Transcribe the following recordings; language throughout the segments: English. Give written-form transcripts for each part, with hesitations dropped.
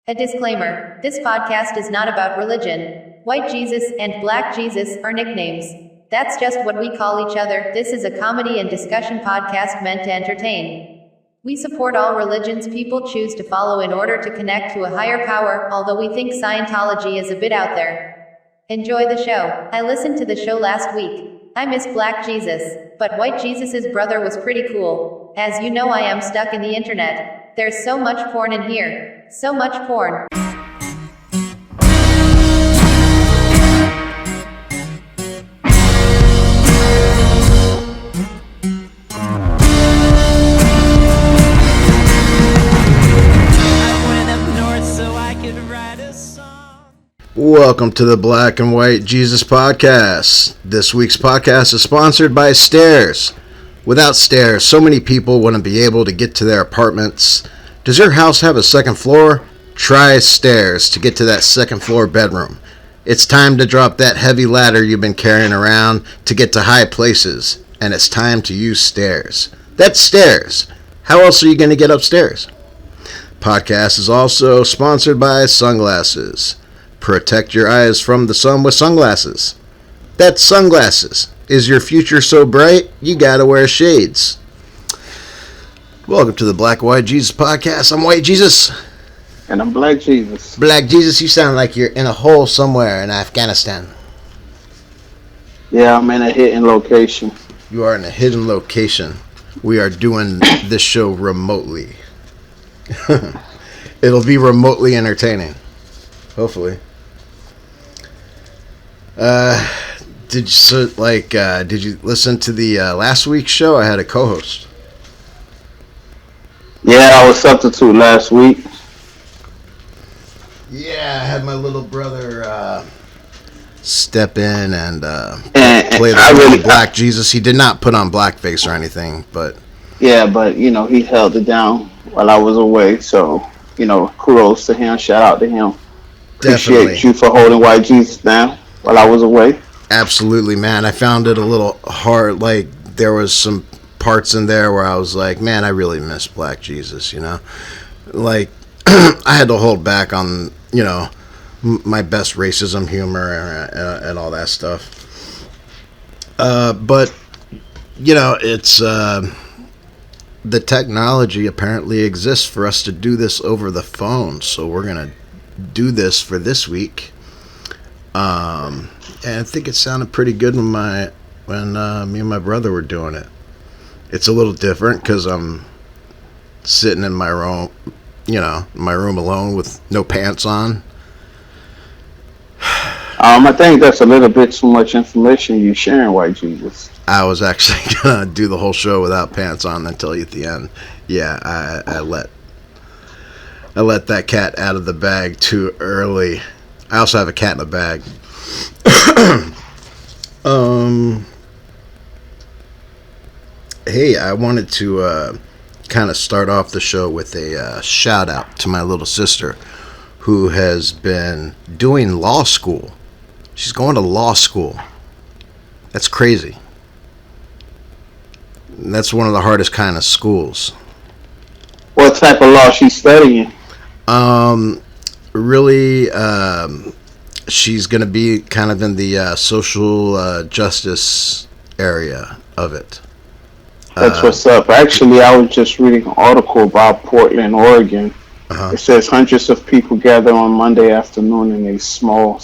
A disclaimer, this podcast is not about religion. White Jesus and Black Jesus are nicknames. That's just what we call each other. This is a comedy and discussion podcast meant to entertain. We support all religions people choose to follow in order to connect to a higher power, although we think Scientology is a bit out there. Enjoy the show. I listened to the show last week. I miss Black Jesus, but White Jesus's brother was pretty cool. As you know, I am stuck in the internet. There's so much porn in here. So much porn. Welcome to the Black and White Jesus Podcast. This week's podcast is sponsored by stairs. Without stairs, so many people wouldn't be able to get to their apartments. Does your house have a second floor? Try stairs to get to that second floor bedroom. It's time to drop that heavy ladder you've been carrying around to get to high places, and it's time to use stairs. That's stairs. How else are you going to get upstairs? Podcast is also sponsored by sunglasses. Protect your eyes from the sun with sunglasses. That's sunglasses. Is your future so bright, you gotta wear shades. Welcome to the Black White Jesus Podcast. I'm White Jesus. And I'm Black Jesus. Black Jesus, you sound like you're in a hole somewhere in Afghanistan. Yeah, I'm in a hidden location. You are in a hidden location. We are doing this show remotely. It'll be remotely entertaining. Hopefully. Did you listen to the last week's show? I had a co-host. Yeah, I was substitute last week. Yeah, I had my little brother step in and play the Black Jesus. He did not put on blackface or anything, but... Yeah, but, he held it down while I was away, so, kudos to him, shout out to him. Definitely. Appreciate you for holding White Jesus down while I was away. Absolutely, man. I found it a little hard, like, there was some parts in there where I was like, man, I really miss Black Jesus, Like, I had to hold back on, my best racism humor and all that stuff. But, it's, the technology apparently exists for us to do this over the phone, so we're going to do this for this week. And I think it sounded pretty good when me and my brother were doing it. It's a little different because I'm sitting in my room, my room alone with no pants on. I think that's a little bit too much information you're sharing, White Jesus. I was actually gonna do the whole show without pants on until at the end. Yeah, I let that cat out of the bag too early. I also have a cat in a bag. Hey, I wanted to kind of start off the show with a shout out to my little sister who has been doing law school. She's going to law school. That's crazy. That's one of the hardest kind of schools. What type of law she's studying? Really, she's going to be kind of in the social justice area of it. That's what's up. Actually, I was just reading an article about Portland, Oregon. Uh-huh. It says hundreds of people gather on Monday afternoon in a small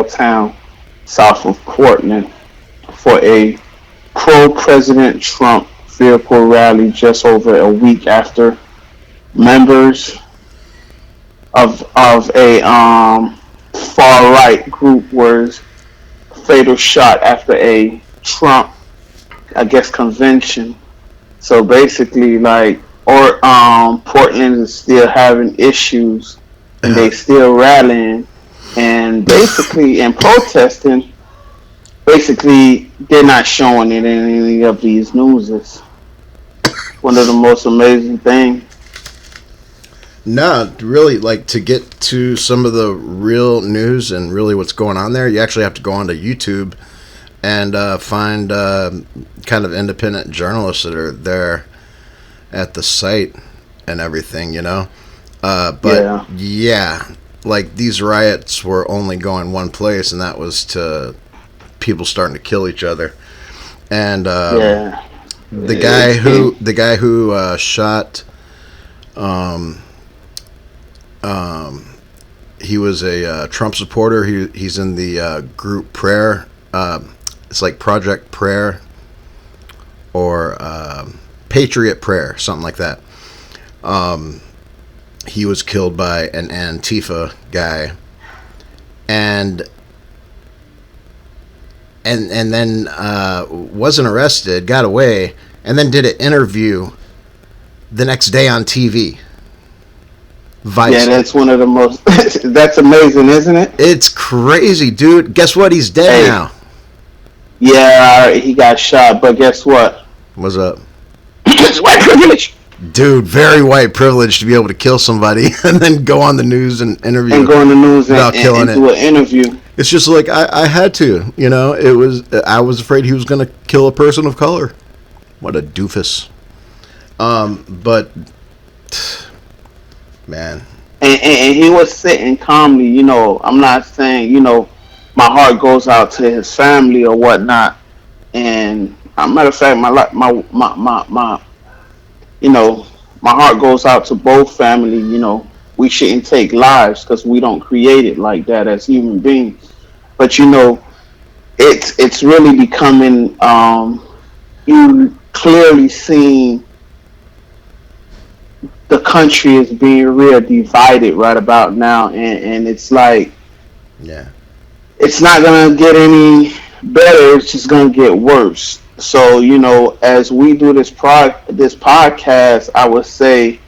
town south of Portland for a pro-President Trump vehicle rally just over a week after members of a far-right group was fatal shot after a Trump, convention. So basically, Portland is still having issues, and they still rallying, and protesting. Basically, they're not showing it in any of these newses. One of the most amazing things. No, really, to get to some of the real news and really what's going on there, you actually have to go onto YouTube and find kind of independent journalists that are there at the site and everything, But yeah, like these riots were only going one place, and that was to people starting to kill each other. And the guy who shot, he was a Trump supporter. He's in the group Prayer. It's like Project Prayer or Patriot Prayer, something like that. He was killed by an Antifa guy, and then wasn't arrested, got away, and then did an interview the next day on TV. Vice. Yeah, that's one of the most. That's amazing, isn't it? It's crazy, dude. Guess what? He's dead now. Yeah, he got shot, but guess what? What's up? It's white privilege. Dude, very white privilege to be able to kill somebody and then go on the news and interview. And go on the news and do an interview. It's just like, I had to, you know, I was afraid he was going to kill a person of color. What a doofus. But, man. And he was sitting calmly, you know, I'm not saying, you know, my heart goes out to his family or whatnot. And, matter of fact, my you know, my heart goes out to both family. You know, we shouldn't take lives because we don't create it like that as human beings. But you know, it's really becoming. You clearly seeing the country is being real divided right about now, and it's like, yeah, it's not gonna get any better. It's just gonna get worse. So, you know, as we do this podcast, I would say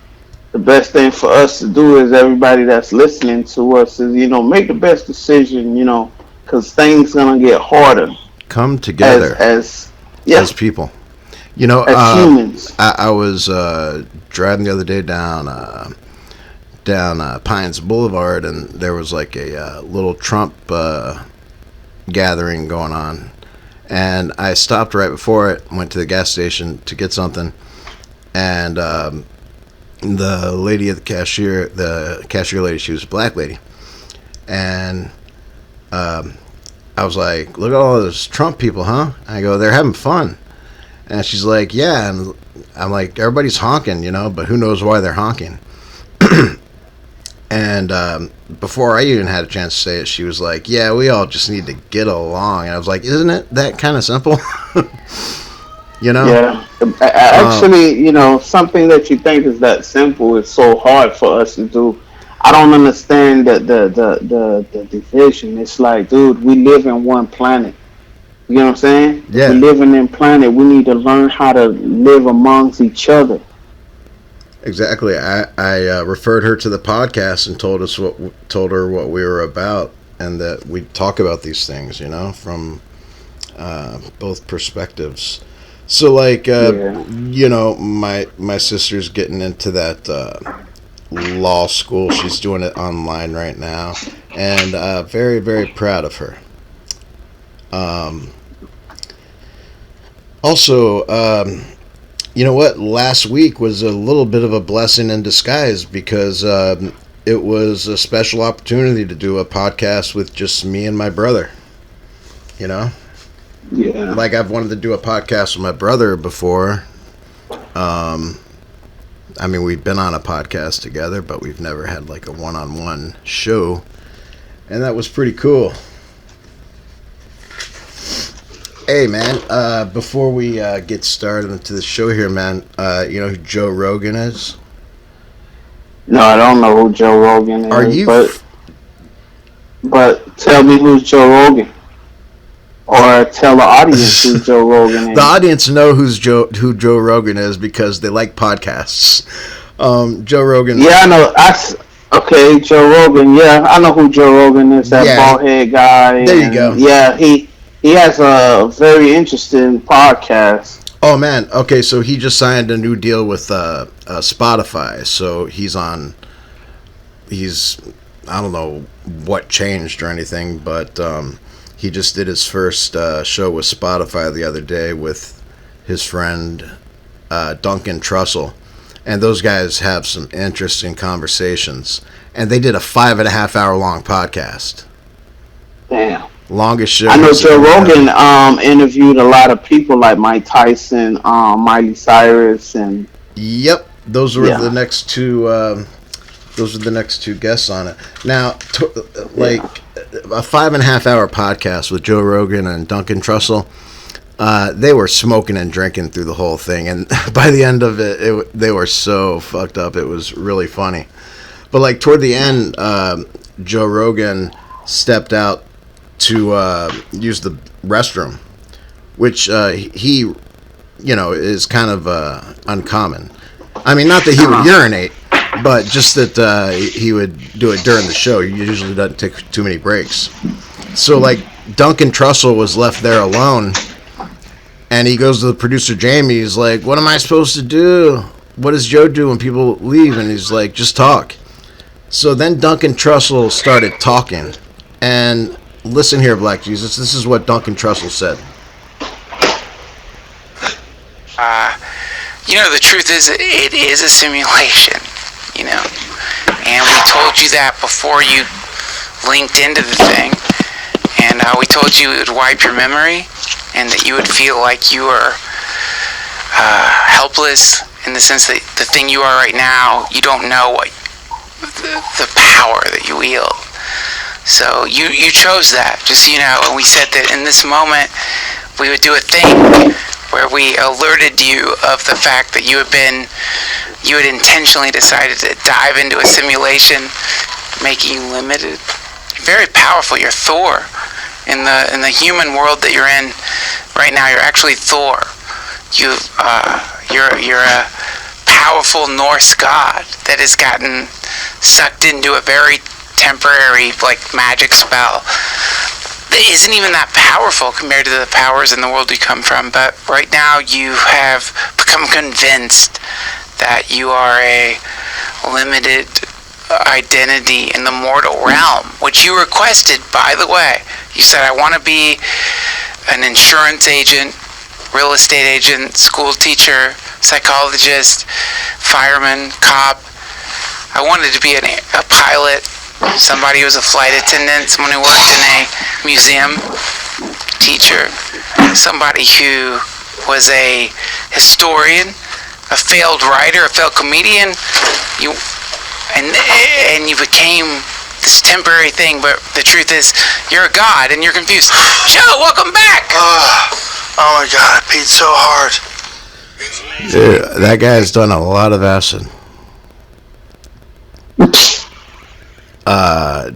the best thing for us to do is everybody that's listening to us is, you know, make the best decision, you know, because things going to get harder. Come together as people. You know, as humans. I was driving the other day down Pines Boulevard, and there was like a little Trump gathering going on. And I stopped right before it, went to the gas station to get something, and the lady at the cashier lady, she was a black lady, and I was like, look at all those Trump people, huh? I go, they're having fun. And she's like, yeah. And I'm like, everybody's honking, you know, but who knows why they're honking. And before I even had a chance to say it, she was like, yeah, we all just need to get along. And I was like, isn't it that kind of simple? You know? Yeah. Actually, you know, something that you think is that simple is so hard for us to do. I don't understand the division. It's like, dude, we live in one planet. You know what I'm saying? Yeah. We live in one planet. We need to learn how to live amongst each other. Exactly. I referred her to the podcast and told her what we were about, and that we talk about these things, you know, from both perspectives. So, like, you know, my sister's getting into that law school. She's doing it online right now, and very, very proud of her. Also, you know what? Last week was a little bit of a blessing in disguise because it was a special opportunity to do a podcast with just me and my brother. You know? Yeah. Like, I've wanted to do a podcast with my brother before. I mean, we've been on a podcast together, but we've never had like a one-on-one show. And that was pretty cool. Hey, man, before we get started into the show here, man, you know who Joe Rogan is? No, I don't know who Joe Rogan is. Are you? But tell me who's Joe Rogan. Or tell the audience who Joe Rogan is. The audience know who Joe Rogan is because they like podcasts. Joe Rogan. Yeah, I know. Okay, Joe Rogan. Yeah, I know who Joe Rogan is. That bald head guy. There you go. Yeah, he has a very interesting podcast. Oh man. Okay, so he just signed a new deal with Spotify. So he's I don't know what changed or anything, but he just did his first show with Spotify the other day with his friend Duncan Trussell. and those guys have some interesting conversations. And they did a 5.5 hour long podcast. Damn. Longest show. I know Joe Rogan interviewed a lot of people like Mike Tyson, Miley Cyrus, and. Yep, those were the next two. Those are the next two guests on it. Now, a 5.5 hour podcast with Joe Rogan and Duncan Trussell. They were smoking and drinking through the whole thing, and by the end of it, they were so fucked up. It was really funny. But like toward the end, Joe Rogan stepped out to use the restroom, which he, is kind of uncommon. I mean, not that he would urinate, but just that he would do it during the show. He usually doesn't take too many breaks. So like Duncan Trussell was left there alone, and he goes to the producer Jamie. He's like, "What am I supposed to do? What does Joe do when people leave?" And he's like, "Just talk." So then Duncan Trussell started talking, and listen here, Black Jesus. This is what Duncan Trussell said. The truth is, it is a simulation, and we told you that before you linked into the thing, and we told you it would wipe your memory, and that you would feel like you were helpless, in the sense that the thing you are right now, you don't know what the power that you wield. So you chose that, just and we said that in this moment we would do a thing where we alerted you of the fact that you had intentionally decided to dive into a simulation, making you limited. You're very powerful. You're Thor. In the human world that you're in right now, you're actually Thor. You're a powerful Norse god that has gotten sucked into a very temporary magic spell that isn't even that powerful compared to the powers in the world you come from. But right now you have become convinced that you are a limited identity in the mortal realm, which you requested, by the way. You said, "I want to be an insurance agent, real estate agent, school teacher, psychologist, fireman, cop. I wanted to be a pilot, somebody who was a flight attendant, someone who worked in a museum, teacher, somebody who was a historian, a failed writer, a failed comedian. And you became this temporary thing, but the truth is, you're a god, and you're confused." Joe, welcome back! Oh my god, I peed so hard. Dude, that guy's done a lot of acid.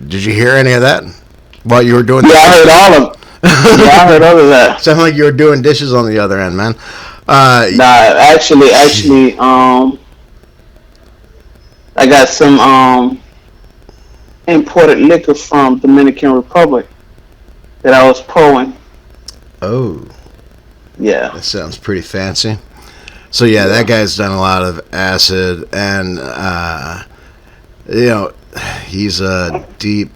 Did you hear any of that while you were doing I heard all of it. I heard all of that. Sounded like you were doing dishes on the other end, man. Actually, I got some imported liquor from Dominican Republic that I was pouring. Oh. Yeah. That sounds pretty fancy. So yeah, that guy's done a lot of acid, and he's a deep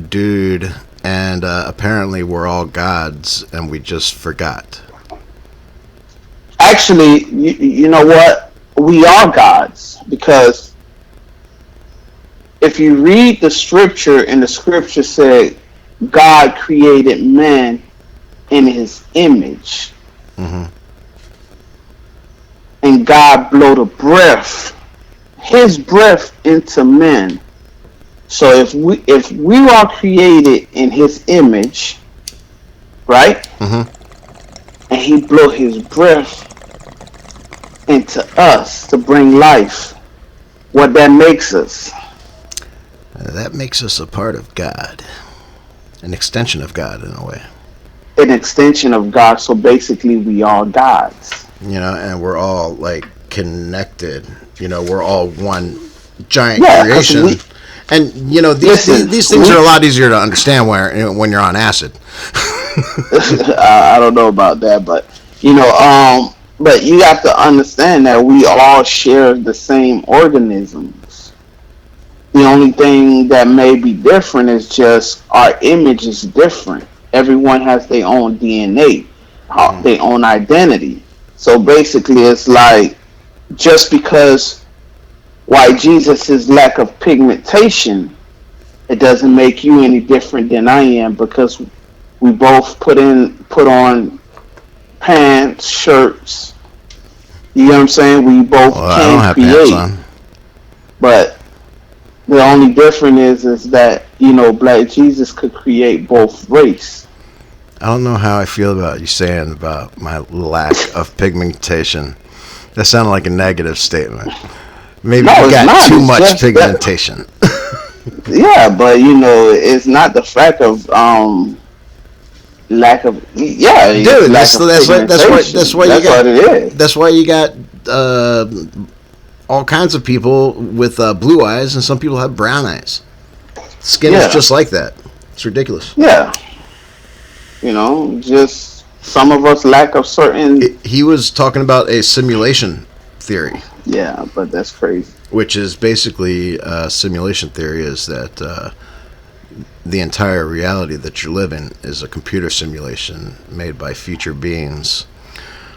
dude, and apparently we're all gods, and we just forgot. Actually, you know what? We are gods, because if you read the scripture, and the scripture said God created man in his image. Mm-hmm. And God blew the breath, his breath, into men. So if we are created in his image, right? Mm-hmm. And he blew his breath into us to bring life, what that makes us? That makes us a part of God, an extension of God in a way. An extension of God. So basically, we are gods. And we're all connected. We're all one giant creation. And these things are a lot easier to understand when you're on acid. I don't know about that, but but you have to understand that we all share the same organisms. The only thing that may be different is just our image is different. Everyone has their own DNA, their own identity. So basically, it's like just because white Jesus' lack of pigmentation, it doesn't make you any different than I am, because we both put on pants, shirts. You know what I'm saying? We both can create. But the only difference is that, Black Jesus could create both race. I don't know how I feel about you saying about my lack of pigmentation. That sounded like a negative statement. Maybe you got too much pigmentation. Yeah, but it's not the fact of lack of dude. That's why you got all kinds of people with blue eyes, and some people have brown eyes. Skin is just like that. It's ridiculous. Yeah. Just some of us lack of certain... He was talking about a simulation theory. Yeah, but that's crazy. Which is basically simulation theory is that the entire reality that you're living is a computer simulation made by future beings.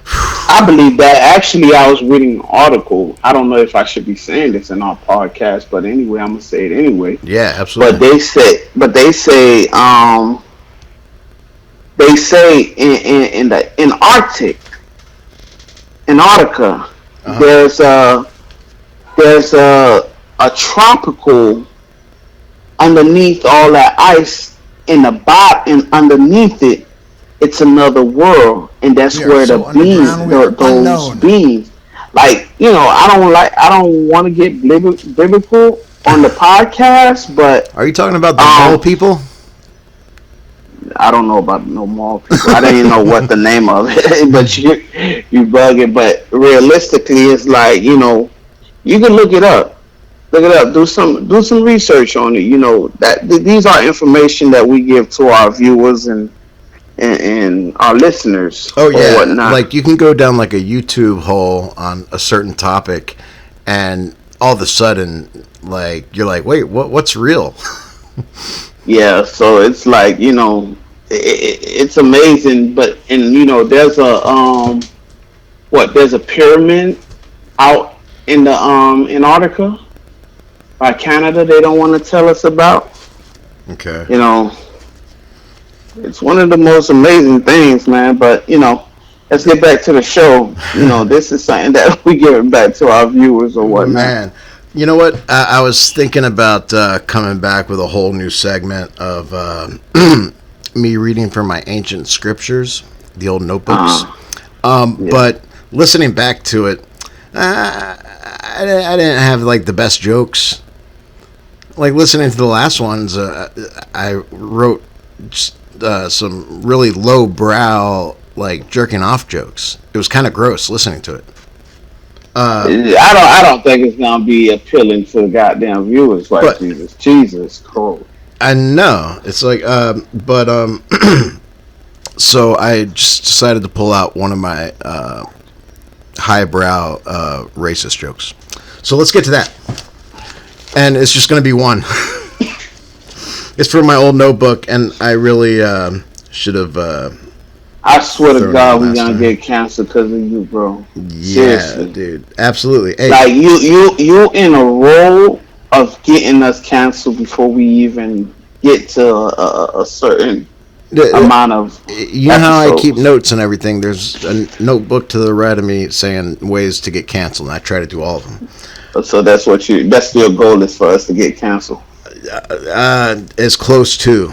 I believe that. Actually, I was reading an article. I don't know if I should be saying this in our podcast, but anyway, I'm gonna say it anyway. Yeah, absolutely. But they say in Antarctica, there's a tropical underneath all that ice in the bottom, and underneath it, it's another world, and that's where the beings, those beings, like I don't want to get biblical on the podcast, but are you talking about the mole people? I don't know about no mole people. I don't even know what the name of it, but you bugging. But realistically, it's like you can look it up. Do some research on it. That these are information that we give to our viewers and our listeners. Oh yeah, or whatnot. Like you can go down like a YouTube hole on a certain topic, and all of a sudden, like you're like, wait, what's real? Yeah, so it's like it's amazing, but there's a pyramid out in the Antarctica by Canada. They don't want to tell us about. Okay. It's one of the most amazing things, man. But let's get back to the show. This is something that we give back to our viewers or whatnot. Man, you know what? I was thinking about coming back with a whole new segment of me reading from my ancient scriptures, the old notebooks. But listening back to it, I didn't have like the best jokes. Like listening to the last ones, I wrote some really low brow, like jerking off jokes. It was kind of gross listening to it. I don't think it's gonna be appealing to the goddamn viewers. Like Jesus, cool. I know it's like, so I just decided to pull out one of my highbrow racist jokes. So let's get to that, and it's just gonna be one. It's from my old notebook, and I really should have. I swear to God, we're gonna get canceled because of you, bro. Yeah, seriously. Dude, absolutely. Hey. Like you in a role of getting us canceled before we even get to a certain amount of. You know how I keep notes and everything. There's a notebook to the right of me saying ways to get canceled, and I try to do all of them. So that's your goal is for us to get canceled. As close to.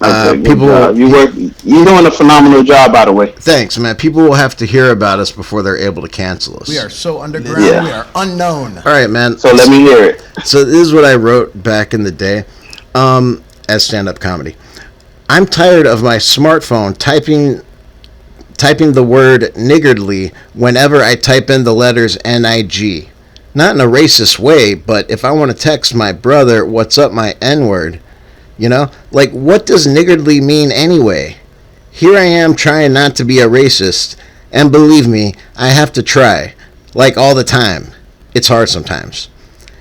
People, you're doing a phenomenal job, by the way. Thanks, man. People will have to hear about us before they're able to cancel us. We are so underground. Yeah. We are unknown. All right, man. So let me hear it. So this is what I wrote back in the day, as stand-up comedy. I'm tired of my smartphone typing the word niggardly whenever I type in the letters N-I-G. Not in a racist way, but if I want to text my brother, what's up, my N-word? Like, what does niggardly mean anyway? Here I am trying not to be a racist, and believe me, I have to try, like all the time. It's hard sometimes.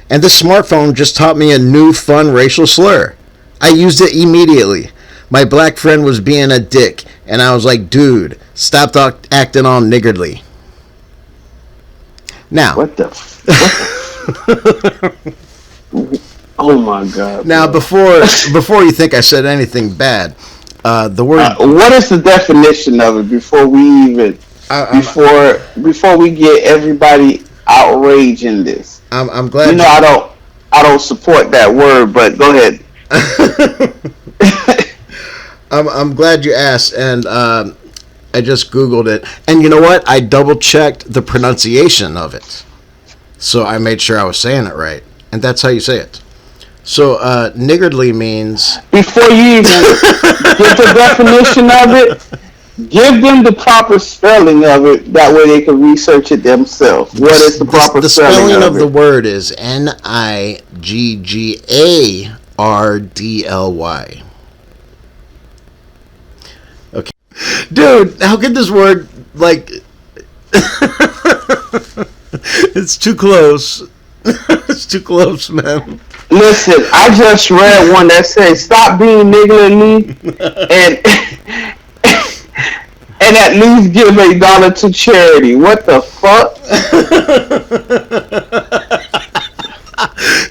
And the smartphone just taught me a new fun racial slur. I used it immediately. My black friend was being a dick, and I was like, dude, stop acting all niggardly. Now, what the oh my God! Now, before you think I said anything bad, the word. What is the definition of it before we even before we get everybody outraged in this? I'm glad. You know, I don't support that word, but go ahead. I'm glad you asked, and I just Googled it, and you know what? I double checked the pronunciation of it, so I made sure I was saying it right, and that's how you say it. So, niggardly means... Before you even get the definition of it, give them the proper spelling of it. That way they can research it themselves. What is the proper spelling of it? The spelling of the word is Niggardly. Okay. Dude, how could this word, like... It's too close. It's too close, man. Listen, I just read one that says, "Stop being niggardly and at least give $1 to charity." What the fuck?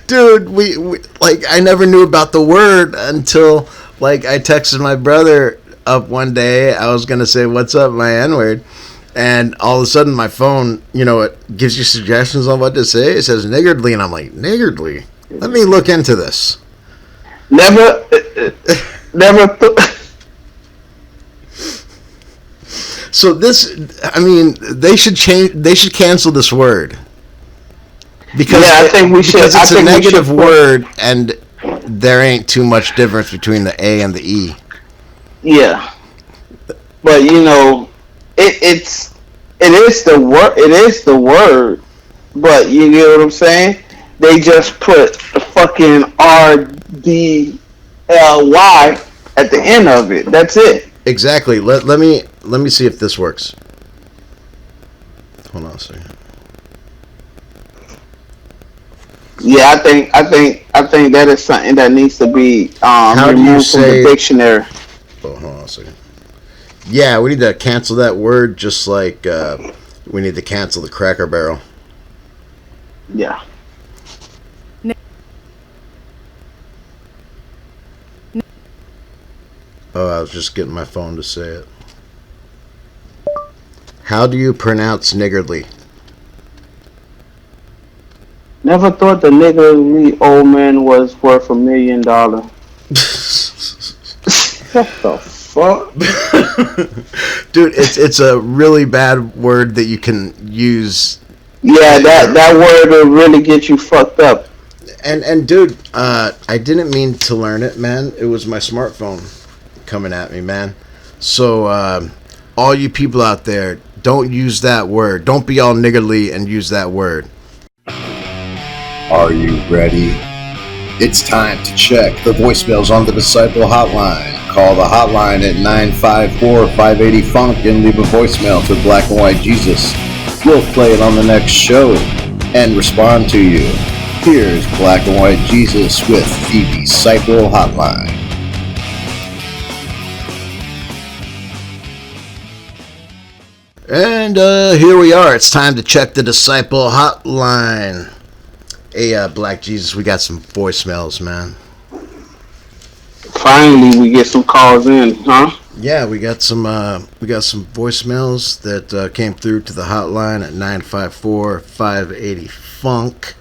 Dude, we like I never knew about the word until like I texted my brother up one day. I was gonna say "What's up," my N-word. And all of a sudden, my phone, it gives you suggestions on what to say. It says niggardly, and I'm like, niggardly? Let me look into this. Never So they should change. They should cancel this word because I think we should. Because it's a negative word, and there ain't too much difference between the A and the E. Yeah, but it is the word. It is the word, but you get what I'm saying. They just put the fucking RDLY at the end of it. That's it. Exactly. Let me see if this works. Hold on a second. Yeah, I think that is something that needs to be removed from the dictionary. Oh, hold on a second. Yeah, we need to cancel that word just like we need to cancel the Cracker Barrel. Yeah. Oh, I was just getting my phone to say it. How do you pronounce niggardly? Never thought the niggardly old man was worth $1 million. What the fuck? Dude, it's a really bad word that you can use. Yeah, that word will really get you fucked up. And dude, I didn't mean to learn it, man. It was my smartphone coming at me, man. So all you people out there, don't use that word. Don't be all niggardly and use that word. Are you ready? It's time to check the voicemails on the Disciple Hotline. Call the hotline at 954-580-FUNK and leave a voicemail to Black and White Jesus. We'll play it on the next show and respond to you. Here's Black and White Jesus with the Disciple Hotline. And here we are. It's time to check the Disciple Hotline. Hey, Black Jesus, we got some voicemails, man. Finally, we get some calls in, huh? Yeah, we got some voicemails that came through to the hotline at 954-580-FUNK.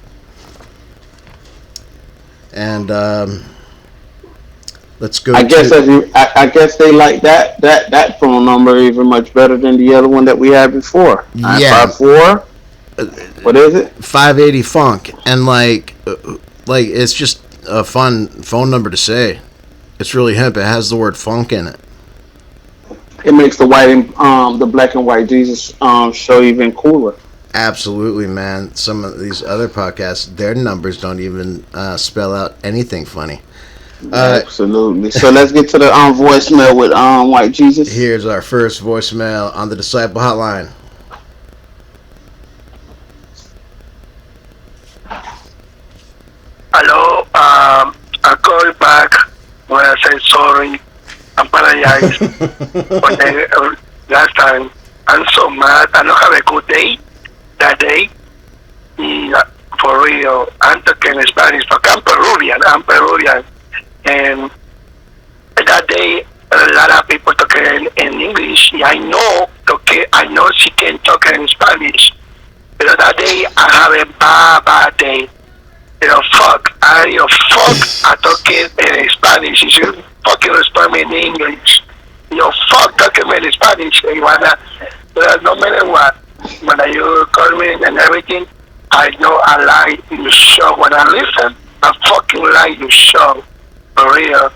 And let's go. I guess they like that phone number even much better than the other one that we had before. 954. What is it? 580-FUNK, and like it's just a fun phone number to say. It's really hip. It has the word funk in it. It makes the Black and White Jesus show even cooler. Absolutely, man. Some of these other podcasts, their numbers don't even spell out anything funny. Absolutely. So let's get to the voicemail with White Jesus. Here's our first voicemail on the Disciple Hotline. Hello, I'll call you back when I say sorry. I apologize for the last time. I'm so mad. I don't have a good day that day. For real, I'm talking Spanish, but I'm Peruvian. And that day, a lot of people talking in English. I know she can talk in Spanish. But that day, I have a bad day. Fuck. I talking in Spanish. You should fucking respond me in English. Fuck talking in Spanish. No matter what, when you call me and everything, I know I like your show. When I listen, I fucking like your show. For real.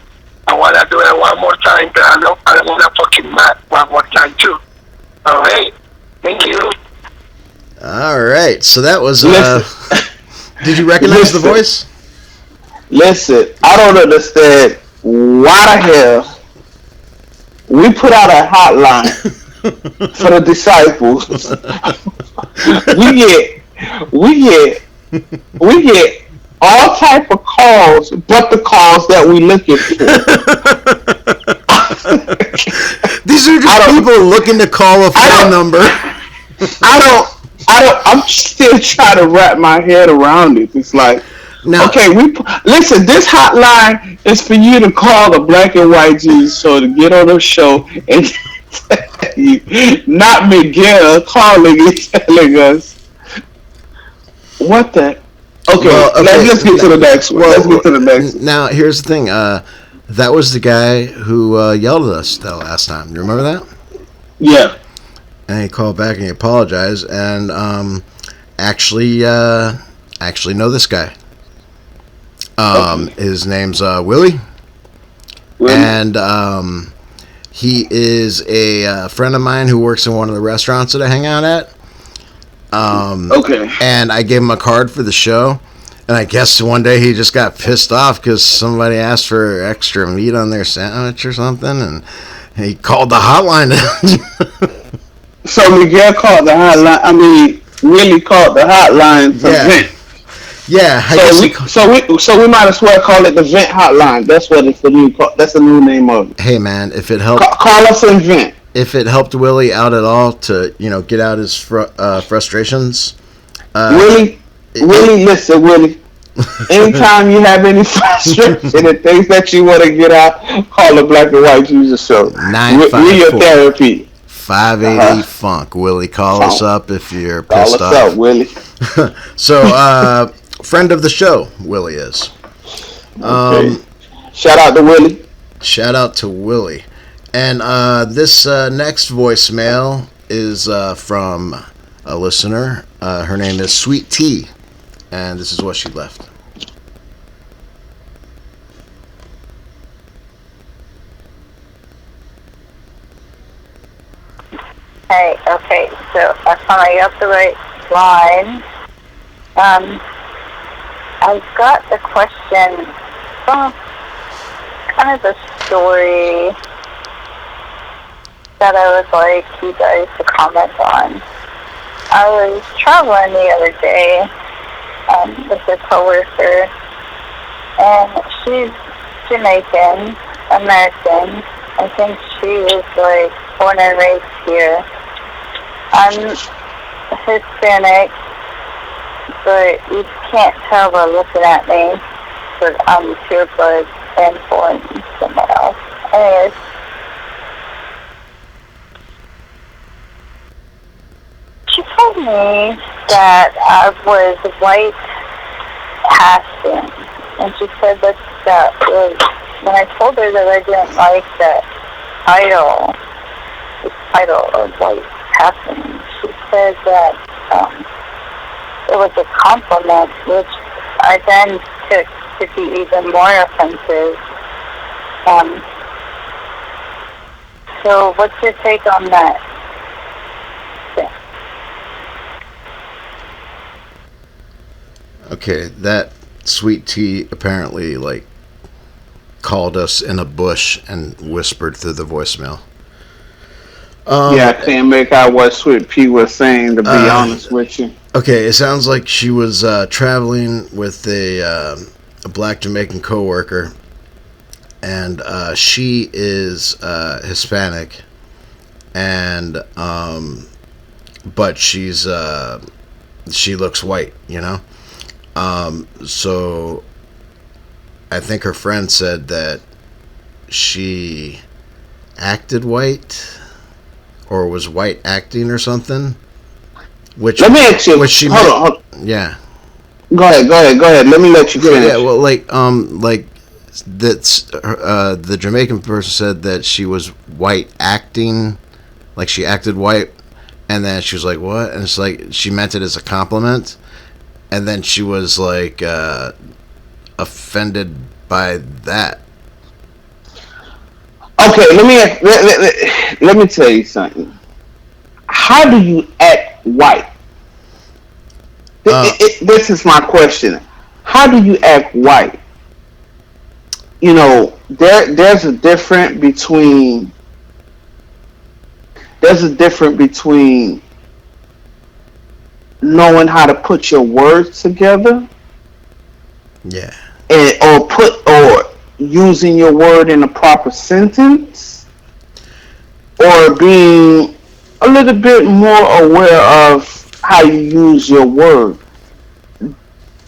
I want to do it one more time, but I want to fucking mad one more time too. All right. Thank you. All right. So that was... did you recognize the voice? Listen, I don't understand why the hell we put out a hotline for the disciples. we get all type of calls, but the calls that we looking for. These are just people looking to call a phone number. I'm still trying to wrap my head around it. It's like, okay, listen, this hotline is for you to call the Black and White Jesus Show to get on the show and not Miguel calling and telling us what the. Okay, let's get to the next one. Let's get to the next one. Now, here's the thing. That was the guy who yelled at us that last time. You remember that? Yeah. And he called back and he apologized. And actually know this guy. His name's Willie. And he is a friend of mine who works in one of the restaurants that I hang out at. Okay. And I gave him a card for the show. And I guess one day he just got pissed off because somebody asked for extra meat on their sandwich or something. And he called the hotline. So Miguel called the hotline. Willie called the hotline to vent. Yeah. So we might as well call it the vent hotline. That's what it's the new. That's the new name of it. Hey man, if it helped, call us and vent. If it helped Willie out at all to get out his frustrations. Willie, listen, Willie. Anytime you have any frustration and things that you want to get out, call the Black and White Jesus Show. 954 We're your therapy. 580 Funk. Willie, call us up if you're pissed off. Call us up, Willie. So, friend of the show, Willie is. Okay. Shout out to Willie. Shout out to Willie. And this next voicemail is from a listener. Her name is Sweet Tea. And this is what she left. Hey, okay, so I finally got the right line. I've got the question, kind of a story that I would like you guys to comment on. I was traveling the other day with a coworker, and she's Jamaican American. I think she was like born and raised here. I'm Hispanic, but you can't tell by looking at me, but I'm pure blood and born somewhere else. Anyways, she told me that I was white passing, and she said that was, when I told her that I didn't like that title, the title of white passing, she said that it was a compliment, which I then took to be even more offensive. So what's your take on that? Okay, that Sweet Tea apparently called us in a bush and whispered through the voicemail. I can't make out what Sweet Pea was saying, to be honest with you. Okay, it sounds like she was traveling with a black Jamaican coworker, and she is Hispanic, and but she's she looks white, you know? So I think her friend said that she acted white or was white acting or something. Which, let me ask you. Which she hold on. Yeah. Go ahead. Let me let you finish. Yeah, well, that's the Jamaican person said that she was white acting, like she acted white, and then she was like, "What?" And it's like she meant it as a compliment, and then she was like offended by that. Okay, let me tell you something. How do you act white? This is my question. How do you act white? You know, there's a difference between knowing how to put your words together, yeah, or using your word in a proper sentence, or being a little bit more aware of how you use your word.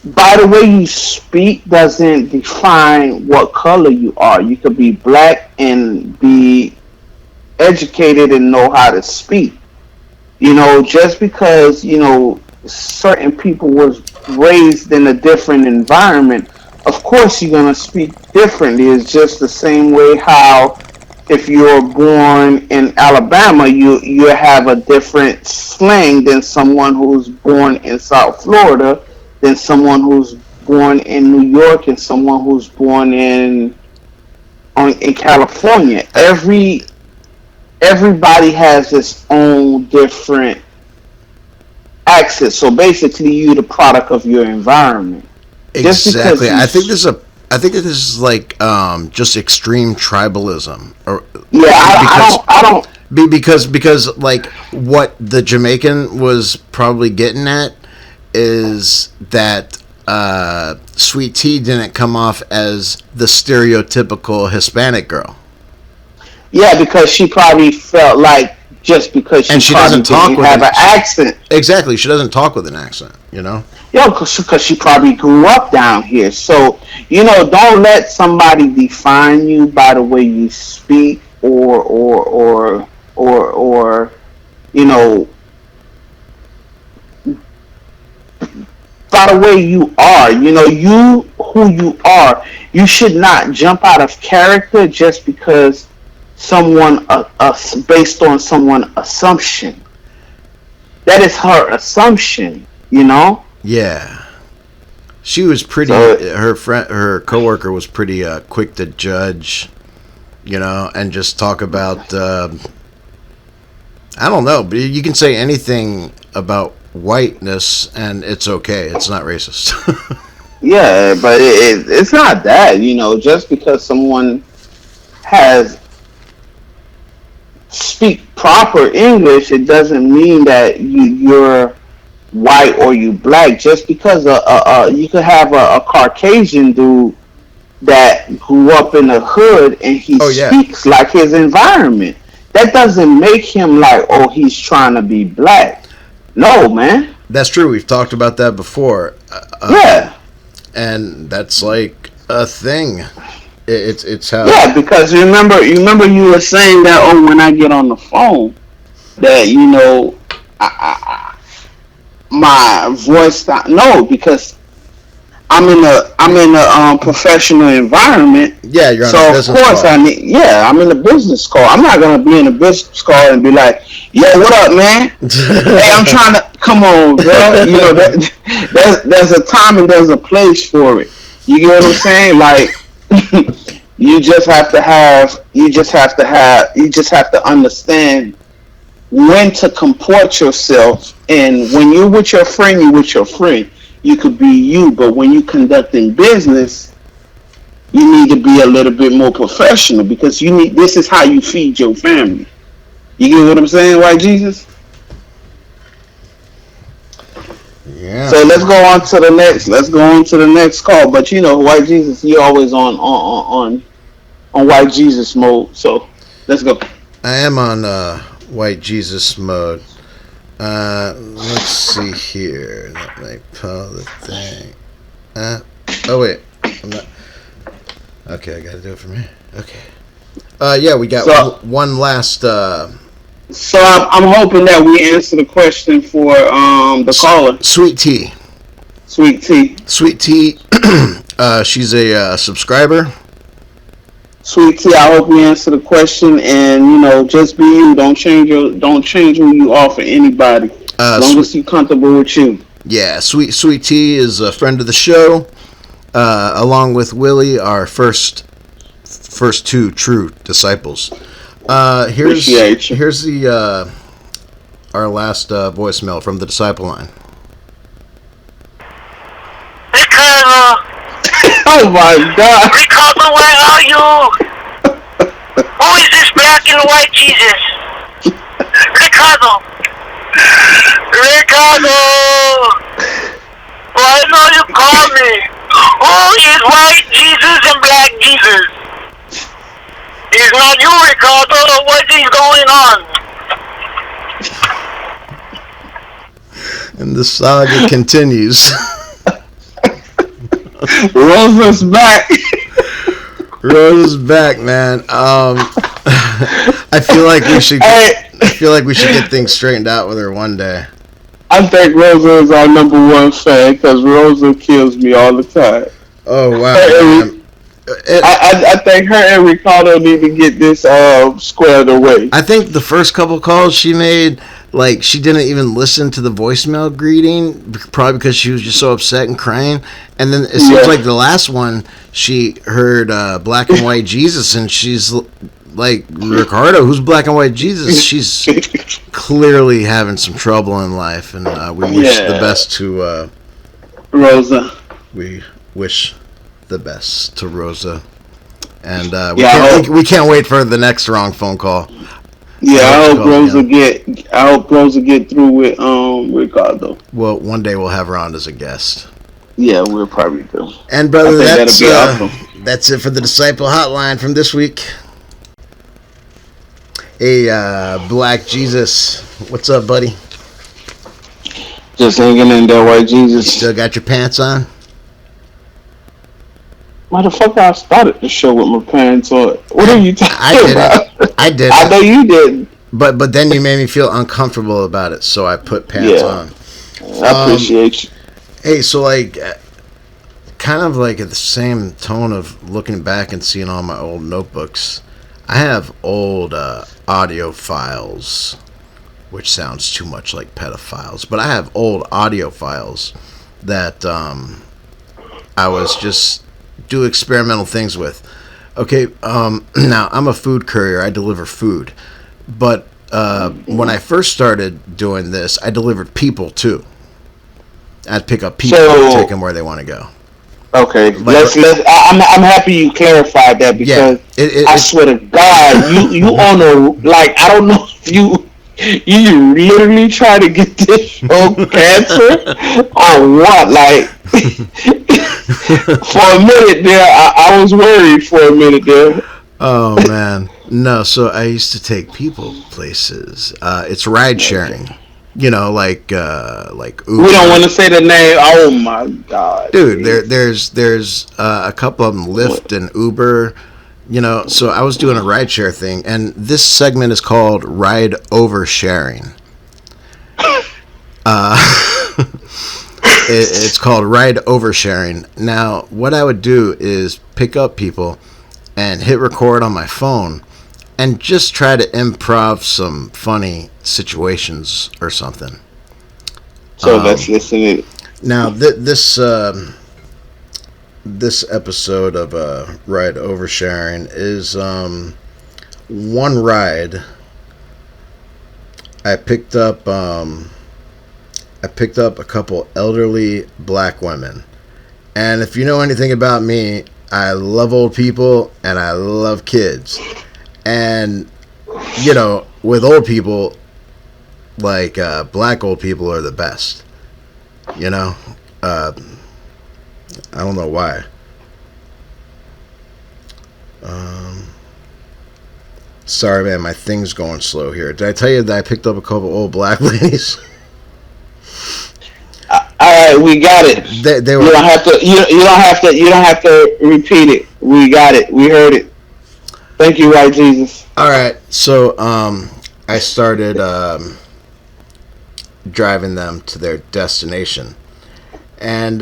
By the way you speak doesn't define what color you are. You could be black and be educated and know how to speak. You know, just because, you know, certain people was raised in a different environment, of course you're going to speak differently. It's just the same way how if you're born in Alabama, you have a different slang than someone who's born in South Florida, than someone who's born in New York, and someone who's born in California. Everybody has its own different accent. So basically, you're the product of your environment. Exactly. I think this is like just extreme tribalism. I don't. Because like what the Jamaican was probably getting at is that Sweet Tea didn't come off as the stereotypical Hispanic girl. Yeah, because she probably felt like just because she doesn't have an accent. Exactly, she doesn't talk with an accent, you know? Yeah, because she probably grew up down here. So, you know, don't let somebody define you by the way you speak or you know, by the way you are. You know, who you are. You should not jump out of character just because someone based on someone assumption. That is her assumption, you know? Yeah. She was pretty her coworker was pretty quick to judge, you know, and just talk about I don't know, but you can say anything about whiteness and it's okay. It's not racist. Yeah, but it's not that, you know, just because someone has speak proper English, it doesn't mean that you're white or you black. Just because you could have a Caucasian dude that grew up in the hood and he speaks like his environment. That doesn't make him like, oh, he's trying to be black. No, man. That's true. We've talked about that before. Yeah. And that's like a thing. It's how. Yeah, because remember you were saying that, oh, when I get on the phone, that, you know, my voice. No, because I'm in a professional environment. Yeah, you're on so a business of course call. I'm in a business call. I'm not gonna be in a business call and be like, yo, what up, man? Hey, I'm trying to come on, bro. You know, there's a time and there's a place for it. You get what I'm saying? Like, you just have to understand when to comport yourself, and when you're with your friend, you're with your friend. You could be you, but when you're conducting business, you need to be a little bit more professional, because this is how you feed your family. You get what I'm saying, White Jesus? Yeah. So let's go on to the next call. But you know, White Jesus, he always on White Jesus mode. So let's go. I am on White Jesus mode. Let's see here. Let me pull the thing. Oh wait, I'm not. Okay, I gotta do it from here. Okay. Yeah, we got one last. So I'm hoping that we answer the question for the caller. Sweet Tea. Sweet Tea. Sweet Tea. She's a subscriber. Sweet Tea, I hope we answer the question, and just be you. Don't change who you are for anybody. As long as you're comfortable with you. Yeah, Sweet Tea is a friend of the show, along with Willie, our first two true disciples. Here's the our last voicemail from the disciple line. Ricardo. Oh my God. Ricardo, where are you? Who is this black and white Jesus? Ricardo. Why don't you call me? Who is white Jesus and black Jesus? It's not you, Ricardo. What is going on? And the saga continues. Rosa's back. Rosa's back, man. I feel like we should get things straightened out with her one day. I think Rosa is our number one fan because Rosa kills me all the time. Oh wow! I think her and Ricardo need to get this squared away. I think the first couple calls she made, like, she didn't even listen to the voicemail greeting, probably because she was just so upset and crying. And then it seems like the last one, she heard Black and White Jesus, and she's like, Ricardo, who's Black and White Jesus? She's clearly having some trouble in life, and we wish the best to Rosa. We wish the best to Rosa, and we can't wait for the next wrong phone call. Yeah, I hope Rosa get through with Ricardo. Well, one day we'll have her on as a guest. Yeah, we'll probably do. And brother, that's awesome. That's it for the Disciple Hotline from this week. Hey, Black Jesus, what's up, buddy? Just hanging in there, White Jesus. Still got your pants on? Motherfucker, I started the show with my pants on. What are you talking about? I did. I know you didn't. But then you made me feel uncomfortable about it, so I put pants on. I appreciate you. Hey, so like, kind of like at the same tone of looking back and seeing all my old notebooks, I have old audio files, which sounds too much like pedophiles, but I have old audio files that I was just do experimental things with. Okay, now I'm a food courier. I deliver food. But when I first started doing this, I delivered people too. I'd pick up people and take them where they want to go. Okay, I'm happy you clarified that because I swear to God, you on a, like, I don't know if you literally try to get this show cancer or what, like. For a minute there, I was worried for a minute there. Oh man, no. So I used to take people places. It's ride sharing, like Uber. We don't want to say the name. Oh my God, dude. There's a couple of them, Lyft and Uber. So I was doing a ride share thing, and this segment is called Ride Oversharing. It's called Ride Oversharing. Now, what I would do is pick up people and hit record on my phone and just try to improv some funny situations or something. So let's listen to it. Now, this episode of Ride Oversharing is one ride. I picked up a couple elderly black women. And if you know anything about me, I love old people and I love kids. And, with old people, like, black old people are the best. I don't know why. Sorry, man, my thing's going slow here. Did I tell you that I picked up a couple old black ladies? All right, we got it. They were, you don't have to. You don't have to repeat it. We got it. We heard it. Thank you, White Jesus. All right, so I started driving them to their destination, and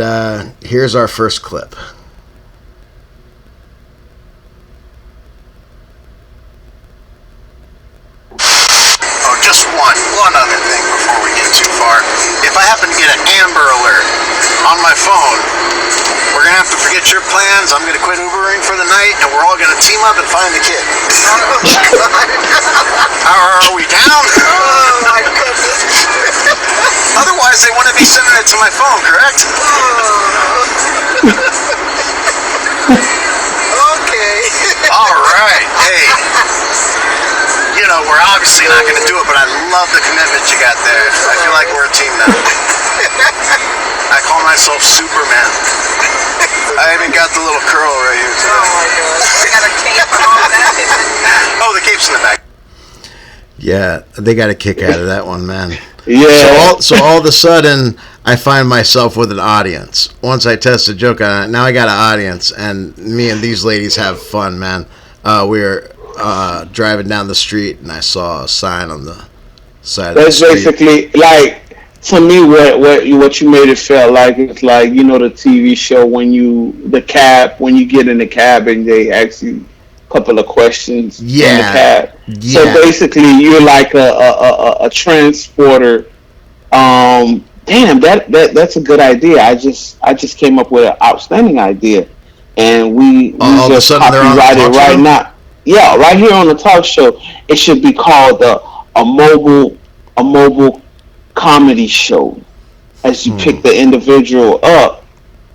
here's our first clip. Just one other thing before we get too far. If I happen to get an Amber Alert on my phone, we're going to have to forget your plans. I'm going to quit Ubering for the night, and we're all going to team up and find the kid. Are we down? Oh, my goodness. Otherwise, they wouldn't be sending it to my phone, correct? Okay. All right. Hey. You know, we're obviously not going to do it, but I love the commitment you got there. I feel like we're a team now. I call myself Superman. I even got the little curl right here today. Oh my gosh. I got a cape and all that. Oh, the cape's in the back. Yeah, they got a kick out of that one, man. Yeah. So all of a sudden, I find myself with an audience. Once I test a joke on it, now I got an audience, and me and these ladies have fun, man. We're driving down the street, and I saw a sign on the side of the street. That's basically, like, to me, what you made it feel like, it's like, you know, the TV show when you get in the cab and they ask you a couple of questions in the cab. Yeah. So basically, you're like a transporter. Damn, that's a good idea. I just came up with an outstanding idea, and we just copyright it right now. Yeah, right here on the talk show. It should be called a mobile comedy show. As you pick the individual up,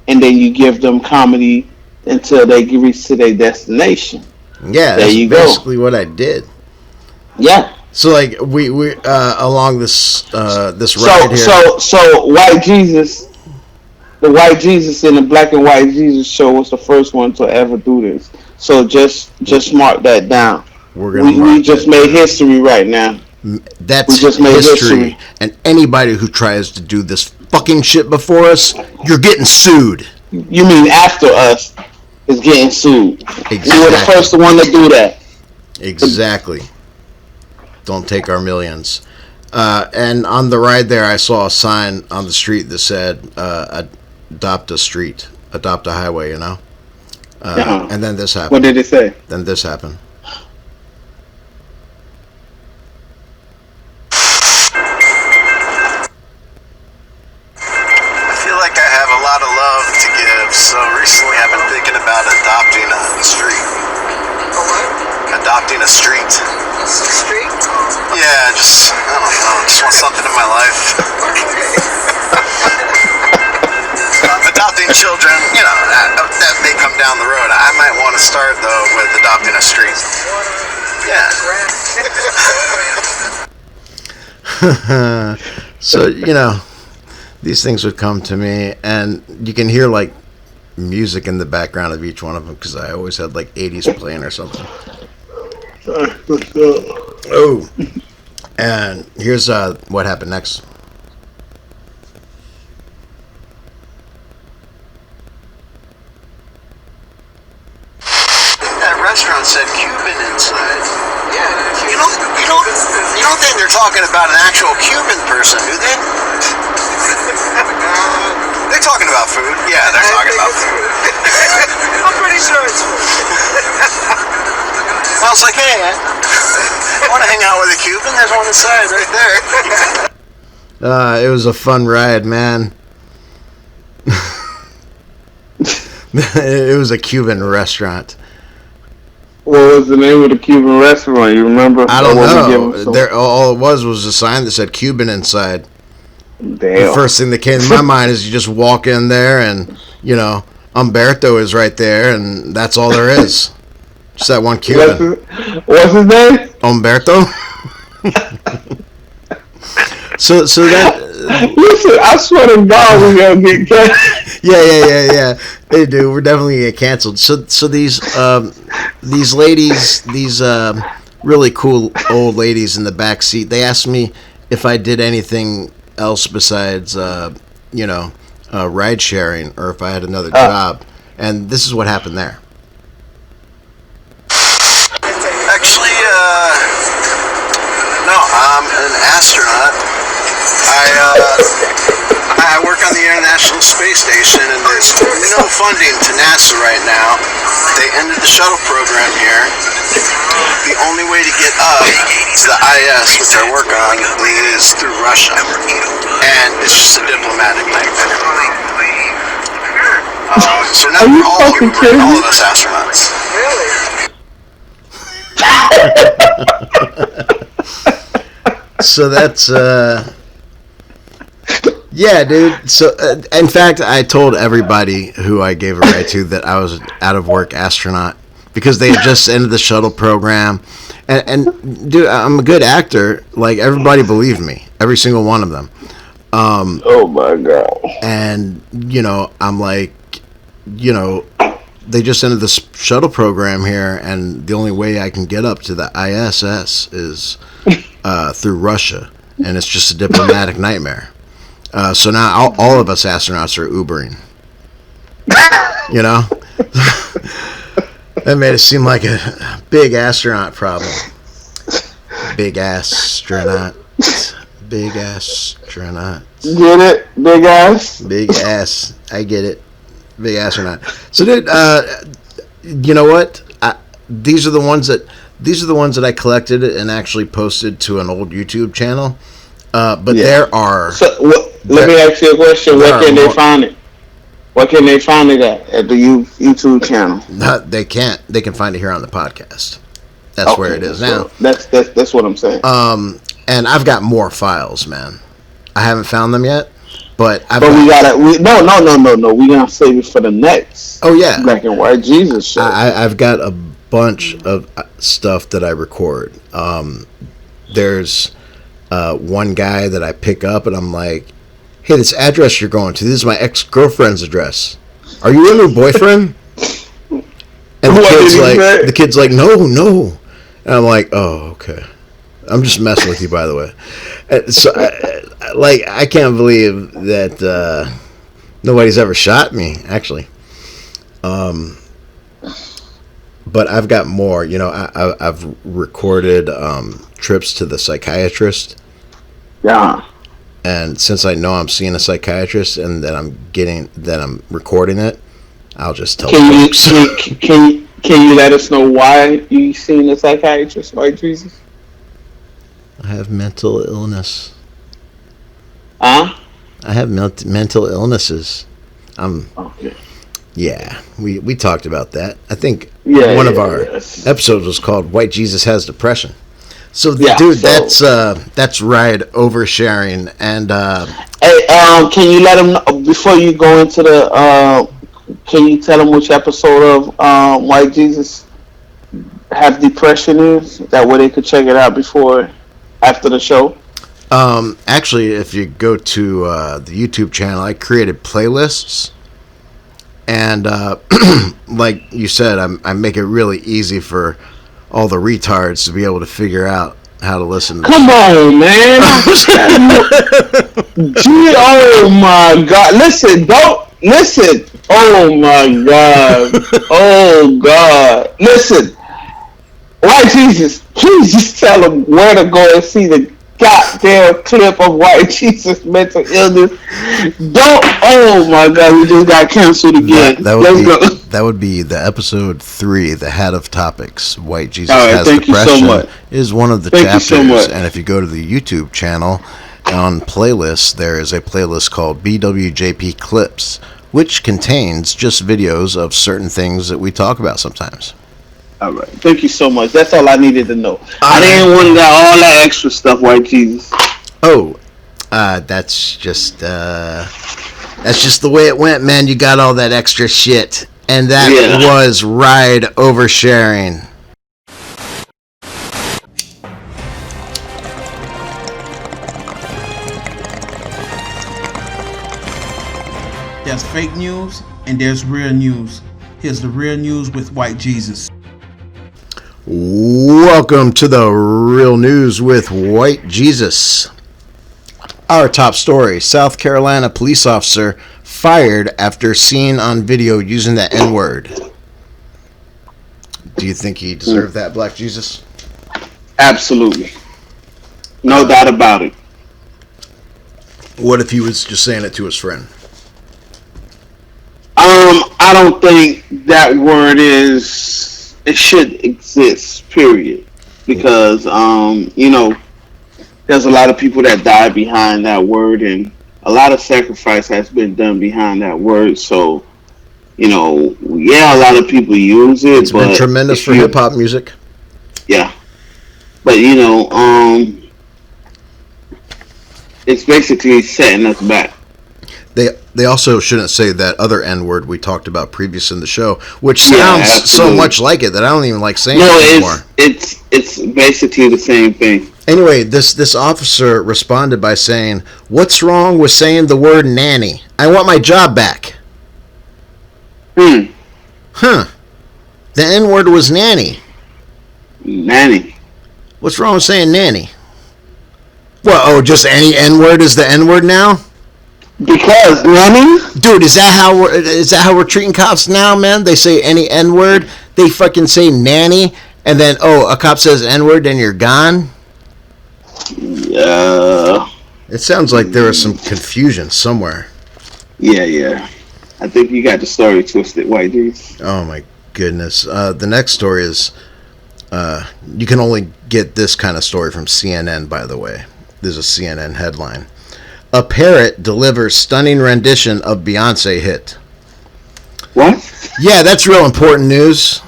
and then you give them comedy until they reach to their destination. Yeah, there that's you basically go. what I did. Yeah. So like we along this ride here. So White Jesus, the White Jesus in the Black and White Jesus show was the first one to ever do this. So just mark that down. We just made history right now. That's history. And anybody who tries to do this fucking shit before us, you're getting sued. You mean after us is getting sued? Exactly. You were the first one to do that. Exactly. Don't take our millions. And on the ride there, I saw a sign on the street that said, adopt a highway, you know? And then this happened. What did it say? Then this happened. I feel like I have a lot of love to give, so recently I've been thinking about adopting a street. A what? Adopting a street. A street? Yeah, I don't know, just want something in my life. Adopting children, you know, that may come down the road. I might want to start, though, with adopting a street. Yeah. So, you know, these things would come to me, and you can hear, like, music in the background of each one of them, because I always had, like, 80s playing or something. Oh. And here's what happened next. Restaurant said Cuban inside. Yeah, you don't think they're talking about an actual Cuban person, do they? They're talking about food. Yeah, they're talking about food. I'm pretty sure it's food. I was like, hey, I want to hang out with a Cuban. There's one inside right there. It was a fun ride, man. It was a Cuban restaurant. What was the name of the Cuban restaurant? You remember? I don't know. All it was a sign that said Cuban inside. Damn. The first thing that came to my mind is you just walk in there and, you know, Umberto is right there, and that's all there is. Just that one Cuban. What's his name? Umberto. So that. Listen, I swear to God, we're gonna get canceled. Yeah. Hey, dude, we're definitely gonna get canceled. So these ladies, these really cool old ladies in the back seat. They asked me if I did anything else besides, ride sharing, or if I had another job. And this is what happened there. Actually, no, I'm an astronaut. I work on the International Space Station, and there's no funding to NASA right now. They ended the shuttle program here. The only way to get up to the IS, which I work on, is through Russia. And it's just a diplomatic nightmare. So now we're all of us astronauts. So that's yeah, dude. So in fact, I told everybody who I gave a ride to that I was an out of work astronaut because they had just ended the shuttle program. And dude, I'm a good actor. Like, everybody believed me, every single one of them. Oh my God. And I'm like, they just ended the shuttle program here, and the only way I can get up to the ISS is through Russia, and it's just a diplomatic nightmare. So now all of us astronauts are Ubering. That made it seem like a big astronaut problem. Big astronaut. Big astronaut. Get it? Big ass? Big ass. I get it. Big astronaut. So, dude, you know what? These are the ones that I collected and actually posted to an old YouTube channel. But there are. So, let me ask you a question. Where can they find it? Where can they find it at the YouTube channel? They can't. They can find it here on the podcast. That's where it is now. That's what I'm saying. And I've got more files, man. I haven't found them yet, but we gotta. We gonna save it for the next. Oh yeah, Black and White Jesus show. I've got a bunch of stuff that I record. There's one guy that I pick up, and I'm like, "Hey, this address you're going to, this is my ex-girlfriend's address. Are you with her boyfriend?" And the kid's like, no. And I'm like, "Oh, okay. I'm just messing with you, by the way." So, I can't believe that nobody's ever shot me, actually. But I've got more. I've recorded trips to the psychiatrist. Yeah. And since I know I'm seeing a psychiatrist and that I'm recording it, I'll just tell folks. Can you let us know why you seen a psychiatrist, White Jesus? I have mental illness. Huh? I have mental illnesses. Okay. Yeah, we talked about that. I think one of our episodes was called "White Jesus Has Depression." So, dude, that's right. Oversharing. And hey, can you let them know, before you go into the? Can you tell them which episode of White Jesus Have Depression is? That way they could check it out after the show. Actually, if you go to the YouTube channel, I created playlists. And like you said, I make it really easy for all the retards to be able to figure out how to listen to Come on, man. Oh my God. Listen. Oh my God. Oh God. Listen. White Jesus, please just tell them where to go and see the goddamn clip of White Jesus mental illness. Oh my God, we just got canceled again. That would be the episode 3, the Hat of Topics. White Jesus Has Depression is one of the chapters. And if you go to the YouTube channel on playlists, there is a playlist called BWJP Clips, which contains just videos of certain things that we talk about sometimes. All right. Thank you so much. That's all I needed to know. I didn't want all that extra stuff, White Jesus. Oh, that's just the way it went, man. You got all that extra shit. And that was Ride Oversharing. There's fake news and there's real news. Here's the real news with White Jesus. Welcome to the Real News with White Jesus. Our top story, South Carolina police officer fired after seen on video using the N-word. Do you think he deserved that, Black Jesus? Absolutely. No doubt about it. What if he was just saying it to his friend? I don't think that word it should exist, period. Because, there's a lot of people that die behind that word, and a lot of sacrifice has been done behind that word. So, a lot of people use it. It's been tremendous for hip-hop music. Yeah. But, it's basically setting us back. They also shouldn't say that other N-word we talked about previous in the show, which sounds so much like it that I don't even like saying it anymore. It's basically the same thing. Anyway, this officer responded by saying, "What's wrong with saying the word nanny? I want my job back." Huh. The N-word was nanny. Nanny. What's wrong with saying nanny? Well, just any N-word is the N-word now? Because nanny? Dude, is that how we're treating cops now, man? They say any N-word, they fucking say nanny, and then a cop says N-word, then you're gone? Yeah. It sounds like there was some confusion somewhere. Yeah. I think you got the story twisted, White Dudes. Oh my goodness. The next story is, you can only get this kind of story from CNN, by the way. There's a CNN headline. A parrot delivers stunning rendition of Beyonce hit. What? Yeah, that's real important news.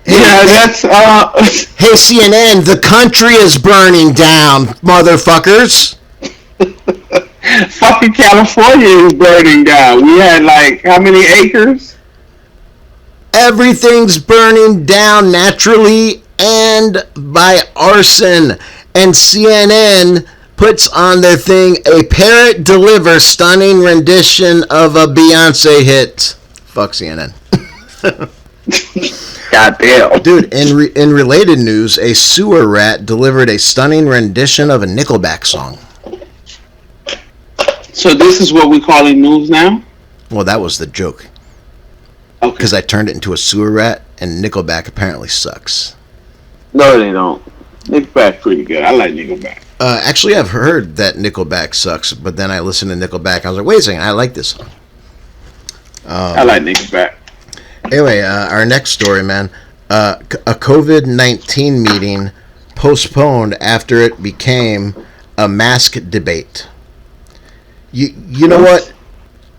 That's Hey CNN, the country is burning down, motherfuckers. Fucking California is burning down. We had how many acres? Everything's burning down naturally and by arson. And CNN puts on their thing, a parrot delivers stunning rendition of a Beyonce hit. Fuck CNN. Goddamn. Dude, in related news, a sewer rat delivered a stunning rendition of a Nickelback song. So this is what we call in news now? Well, that was the joke. Okay. Because I turned it into a sewer rat, and Nickelback apparently sucks. No, they don't. Nickelback's pretty good. I like Nickelback. Actually, I've heard that Nickelback sucks, but then I listened to Nickelback. I was like, wait a second, I like this song. I like Nickelback. Anyway, our next story, man. A COVID-19 meeting postponed after it became a mask debate. You know what?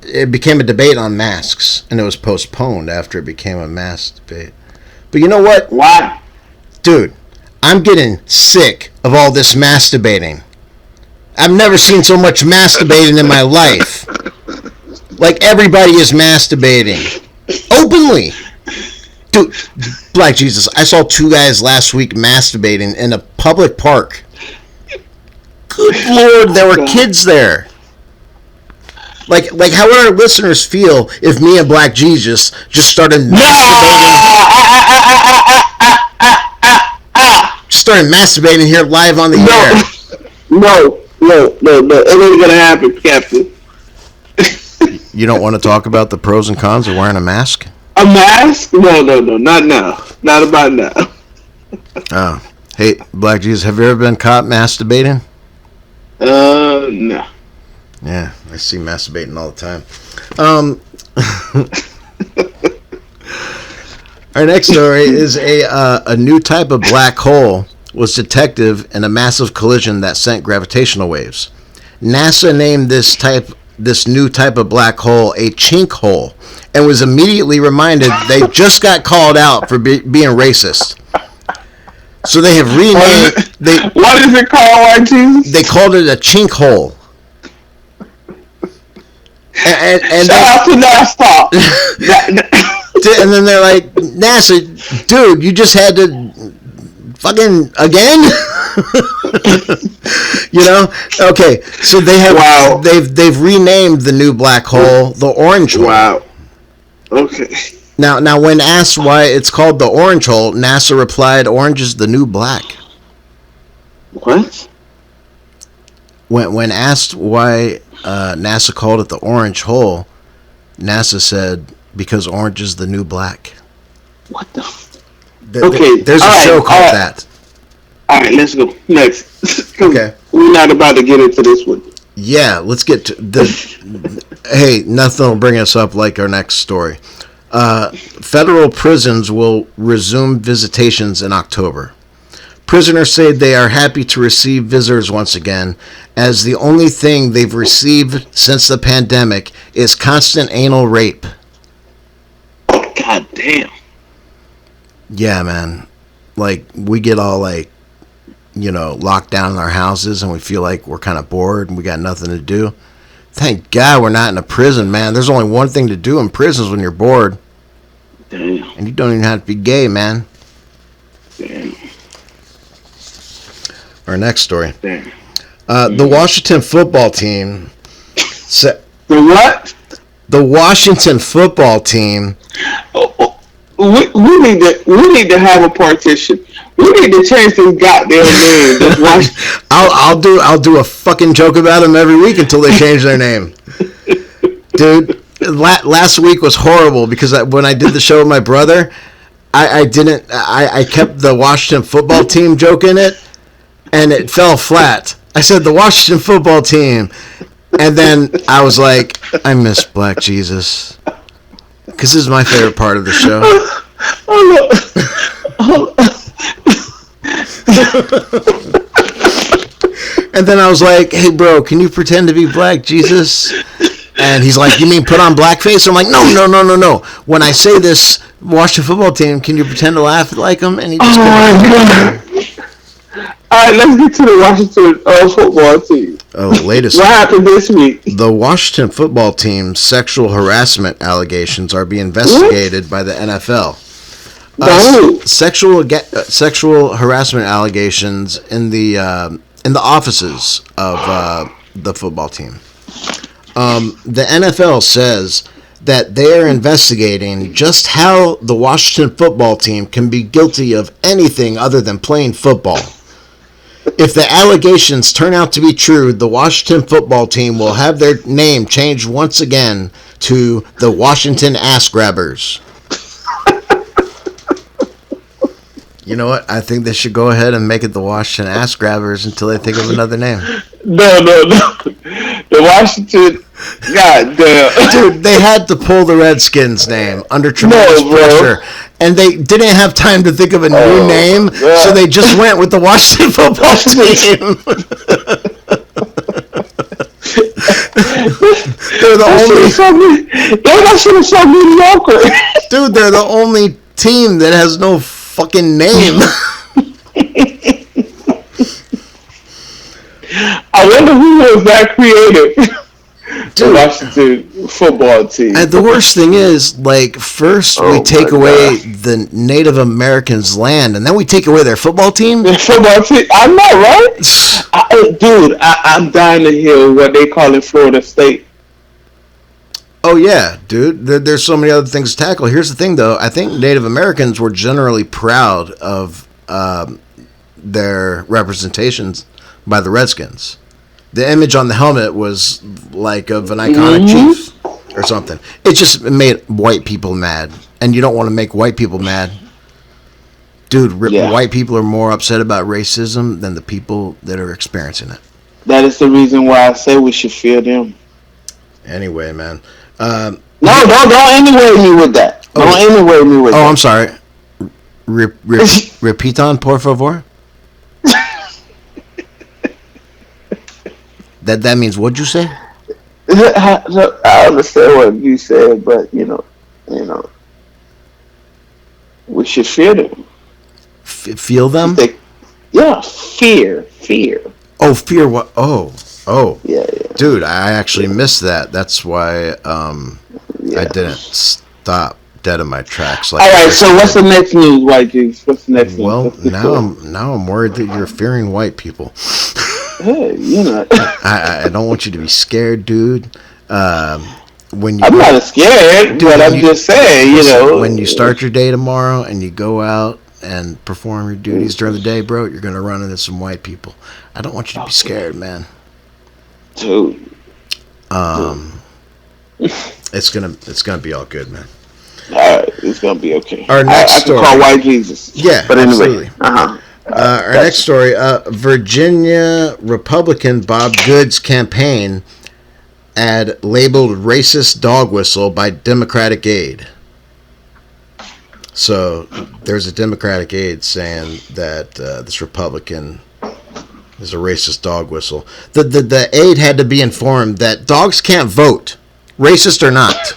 It became a debate on masks, and it was postponed after it became a mask debate. But you know what? Why? Dude, I'm getting sick of all this masturbating. I've never seen so much masturbating in my life. Like, everybody is masturbating. Openly. Dude, Black Jesus, I saw two guys last week masturbating in a public park. Good Lord, there were kids there. Like how would our listeners feel if me and Black Jesus just started masturbating? Started masturbating here live on the air. No. It ain't gonna happen, Captain. You don't want to talk about the pros and cons of wearing a mask? A mask? No, not now. Not about now. Oh. Hey, Black Jesus, have you ever been caught masturbating? No. Yeah, I see masturbating all the time. Our next story is a new type of black hole was detected in a massive collision that sent gravitational waves. NASA named this new type of black hole a chink hole, and was immediately reminded they just got called out for being racist. So they have renamed. What is it called, White Jesus? They called it a chink hole. And shout out to NASA. And then they're like, NASA, dude, you just had to fucking again. You know? Okay, so they have they've renamed the new black hole the orange hole. Wow. Okay. Now, when asked why it's called the orange hole, NASA replied, "Orange is the new black." What? When asked why NASA called it the orange hole, NASA said, "Because orange is the new black." What the? Okay, there's a show called that. All right, let's go next. Okay, we're not about to get into this one. Yeah, let's get to the. Hey, nothing will bring us up like our next story. Federal prisons will resume visitations in October. Prisoners say they are happy to receive visitors once again, as the only thing they've received since the pandemic is constant anal rape. God damn. Yeah, man. Like, we get all, like, locked down in our houses and we feel like we're kind of bored and we got nothing to do. Thank God we're not in a prison, man. There's only one thing to do in prisons when you're bored. Damn. And you don't even have to be gay, man. Damn. Our next story. Damn. The Washington football team. The what? The Washington football team. We need to have a partition. We need to change this goddamn name. I'll do a fucking joke about them every week until they change their name. Dude, last week was horrible because when I did the show with my brother, I kept the Washington football team joke in it, and it fell flat. I said the Washington football team, and then I was like, I miss Black Jesus. Because this is my favorite part of the show. And then I was like, hey, bro, can you pretend to be Black Jesus? And he's like, you mean put on blackface? I'm like, no. When I say this Washington football team, can you pretend to laugh like them? And he just All right, let's get to the Washington football team. Oh, latest. What happened this week? The Washington football team's sexual harassment allegations are being investigated by the NFL. Sexual harassment allegations in the offices of the football team. The NFL says that they are investigating just how the Washington football team can be guilty of anything other than playing football. If the allegations turn out to be true, the Washington football team will have their name changed once again to the Washington Ass Grabbers. You know what? I think they should go ahead and make it the Washington Ass Grabbers until they think of another name. No. The Washington... God damn. Dude, they had to pull the Redskins name under tremendous pressure. And they didn't have time to think of a new name, so they just went with the Washington football team. They're the only... That shit is so mediocre. Dude, they're the only team that has no fucking name. I wonder who was that creative. The Washington football team. And the worst thing is, like, first we take away the Native Americans' land, and then we take away their football team? Their football team? I'm not right. I'm dying to hear what they call it Florida State. Oh, yeah, dude. There's so many other things to tackle. Here's the thing, though. I think Native Americans were generally proud of their representations by the Redskins. The image on the helmet was like of an iconic chief or something. It just made white people mad. And you don't want to make white people mad. Dude, white people are more upset about racism than the people that are experiencing it. That is the reason why I say we should fear them. Anyway, man. Don't anyway me with that. Don't anyway me with that. Oh, I'm sorry. Repitan, por favor. That means what'd you say? I understand what you said, but you know, we should fear them. Feel them? Fear. Oh, fear what? Oh. Yeah. Dude, I actually missed that. That's why I didn't stop dead in my tracks. Like, all right, so what's the next news, White Juice? What's the next news? Well, now I'm worried that you're fearing white people. Hey, I don't want you to be scared, dude. when you I'm not scared, but I'm just saying, when you start your day tomorrow and you go out and perform your duties during the day, bro, you're gonna run into some white people. I don't want you to be scared, man. Dude. It's gonna be all good, man. It's gonna be okay. Our next story. I can call White Jesus. Yeah, but anyway. Absolutely. Our next story: Virginia Republican Bob Goode's campaign ad labeled racist dog whistle by Democratic aide. So there's a Democratic aide saying that this Republican is a racist dog whistle. The aide had to be informed that dogs can't vote, racist or not.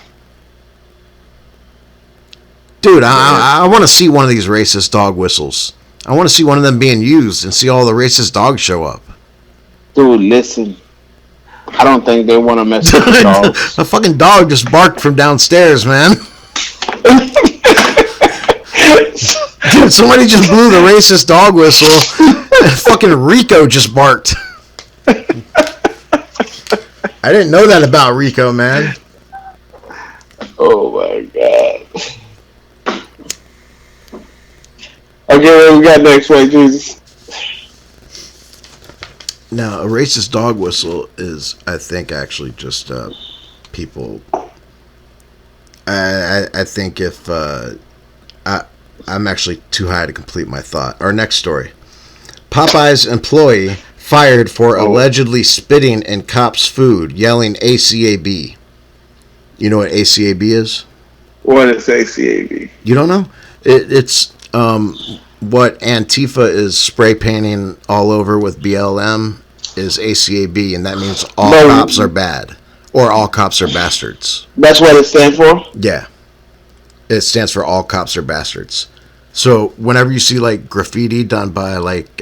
Dude, I want to see one of these racist dog whistles. I want to see one of them being used and see all the racist dogs show up. Dude, listen. I don't think they want to mess with the dogs. A fucking dog just barked from downstairs, man. Dude, somebody just blew the racist dog whistle. And fucking Rico just barked. I didn't know that about Rico, man. Oh my god. Okay, what we got next, White Jesus? Now, a racist dog whistle is, I think, actually just people. I think if I'm actually too high to complete my thought. Our next story: Popeye's employee fired for allegedly spitting in cops' food, yelling ACAB. You know what ACAB is? What is ACAB? You don't know? It's what Antifa is spray painting all over with BLM is ACAB, and that means all cops are bad, or all cops are bastards. That's what it stands for? Yeah. It stands for all cops are bastards. So whenever you see like graffiti done by like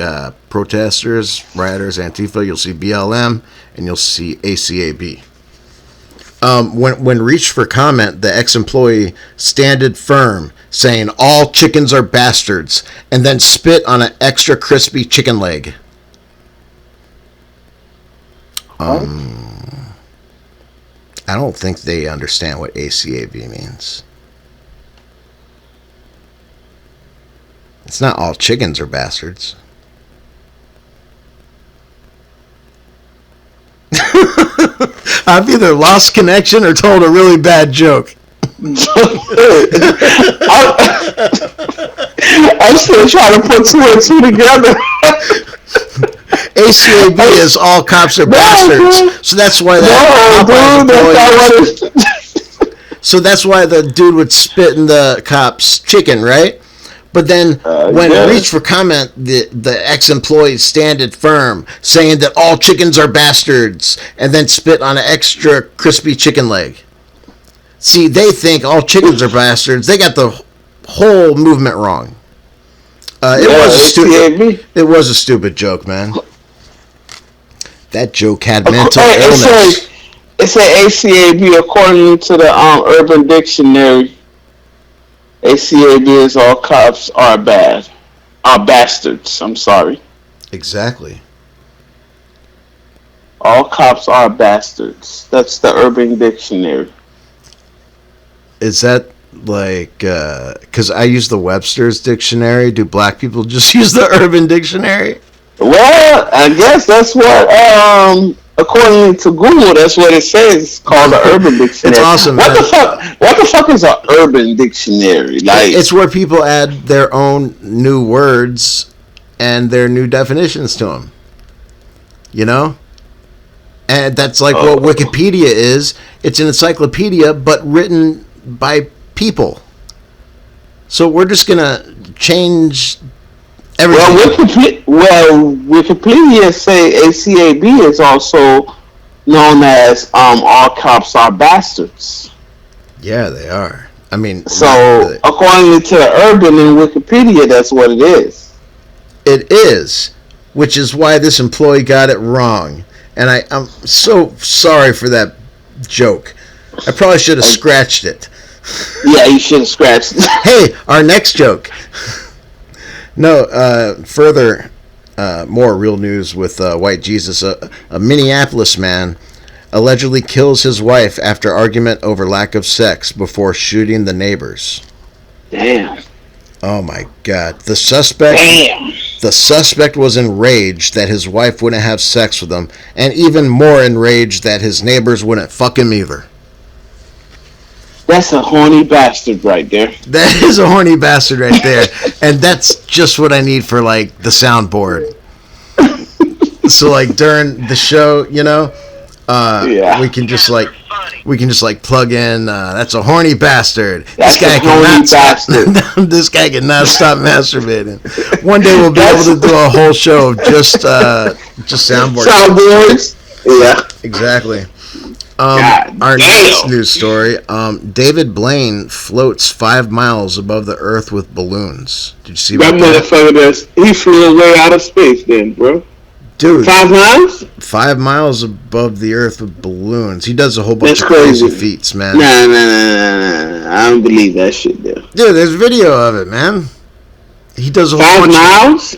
protesters, rioters, Antifa, you'll see BLM and you'll see ACAB. When reached for comment, the ex-employee standed firm, saying all chickens are bastards, and then spit on an extra crispy chicken leg. I don't think they understand what ACAB means. It's not all chickens are bastards. I've either lost connection or told a really bad joke. I'm still trying to put two and two together. ACAB is all cops are bastards. So that's why So that's why the dude would spit in the cop's chicken, right? But then when it reached for comment, the ex-employee standed firm, saying that all chickens are bastards, and then spit on an extra crispy chicken leg. See, they think all chickens are bastards. They got the whole movement wrong. It was a stupid joke, man. That joke had mental illness. It's an ACAB according to the Urban Dictionary. ACAB is all cops are bastards. I'm sorry. Exactly. All cops are bastards. That's the Urban Dictionary. Is that like, because I use the Webster's Dictionary. Do black people just use the Urban Dictionary? Well, I guess that's what, according to Google, that's what it says. It's called the Urban Dictionary. It's awesome, man. What the fuck is an Urban Dictionary? Like, it's where people add their own new words and their new definitions to them. You know? And that's like what Wikipedia is. It's an encyclopedia, but written by people. So we're just going to change everything. Wikipedia say ACAB is also known as all cops are bastards. Yeah, they are. I mean, so according to the Urban in Wikipedia, that's what it is. It is, which is why this employee got it wrong. And I'm so sorry for that joke. I probably should have scratched it. Yeah, you should have scratched it. Hey, our next joke. No, further, more real news with White Jesus. A Minneapolis man allegedly kills his wife after argument over lack of sex before shooting the neighbors. Damn. Oh my God. The suspect was enraged that his wife wouldn't have sex with him, and even more enraged that his neighbors wouldn't fuck him either. That's a horny bastard right there. That is a horny bastard right there. And that's just what I need for, like, the soundboard. So, like, during the show, you know, we can just plug in, that's a horny bastard. This guy cannot stop masturbating. One day we'll be able to do a whole show of just soundboards. Soundboards? Yeah. Exactly. Our next news story, David Blaine floats 5 miles above the earth with balloons. Did you see that? That motherfucker, he flew way out of space then, bro. Dude. 5 miles? 5 miles above the earth with balloons. He does a whole bunch of crazy feats, man. Nah. I don't believe that shit, dude. Dude, there's video of it, man. He does a whole 5 bunch miles?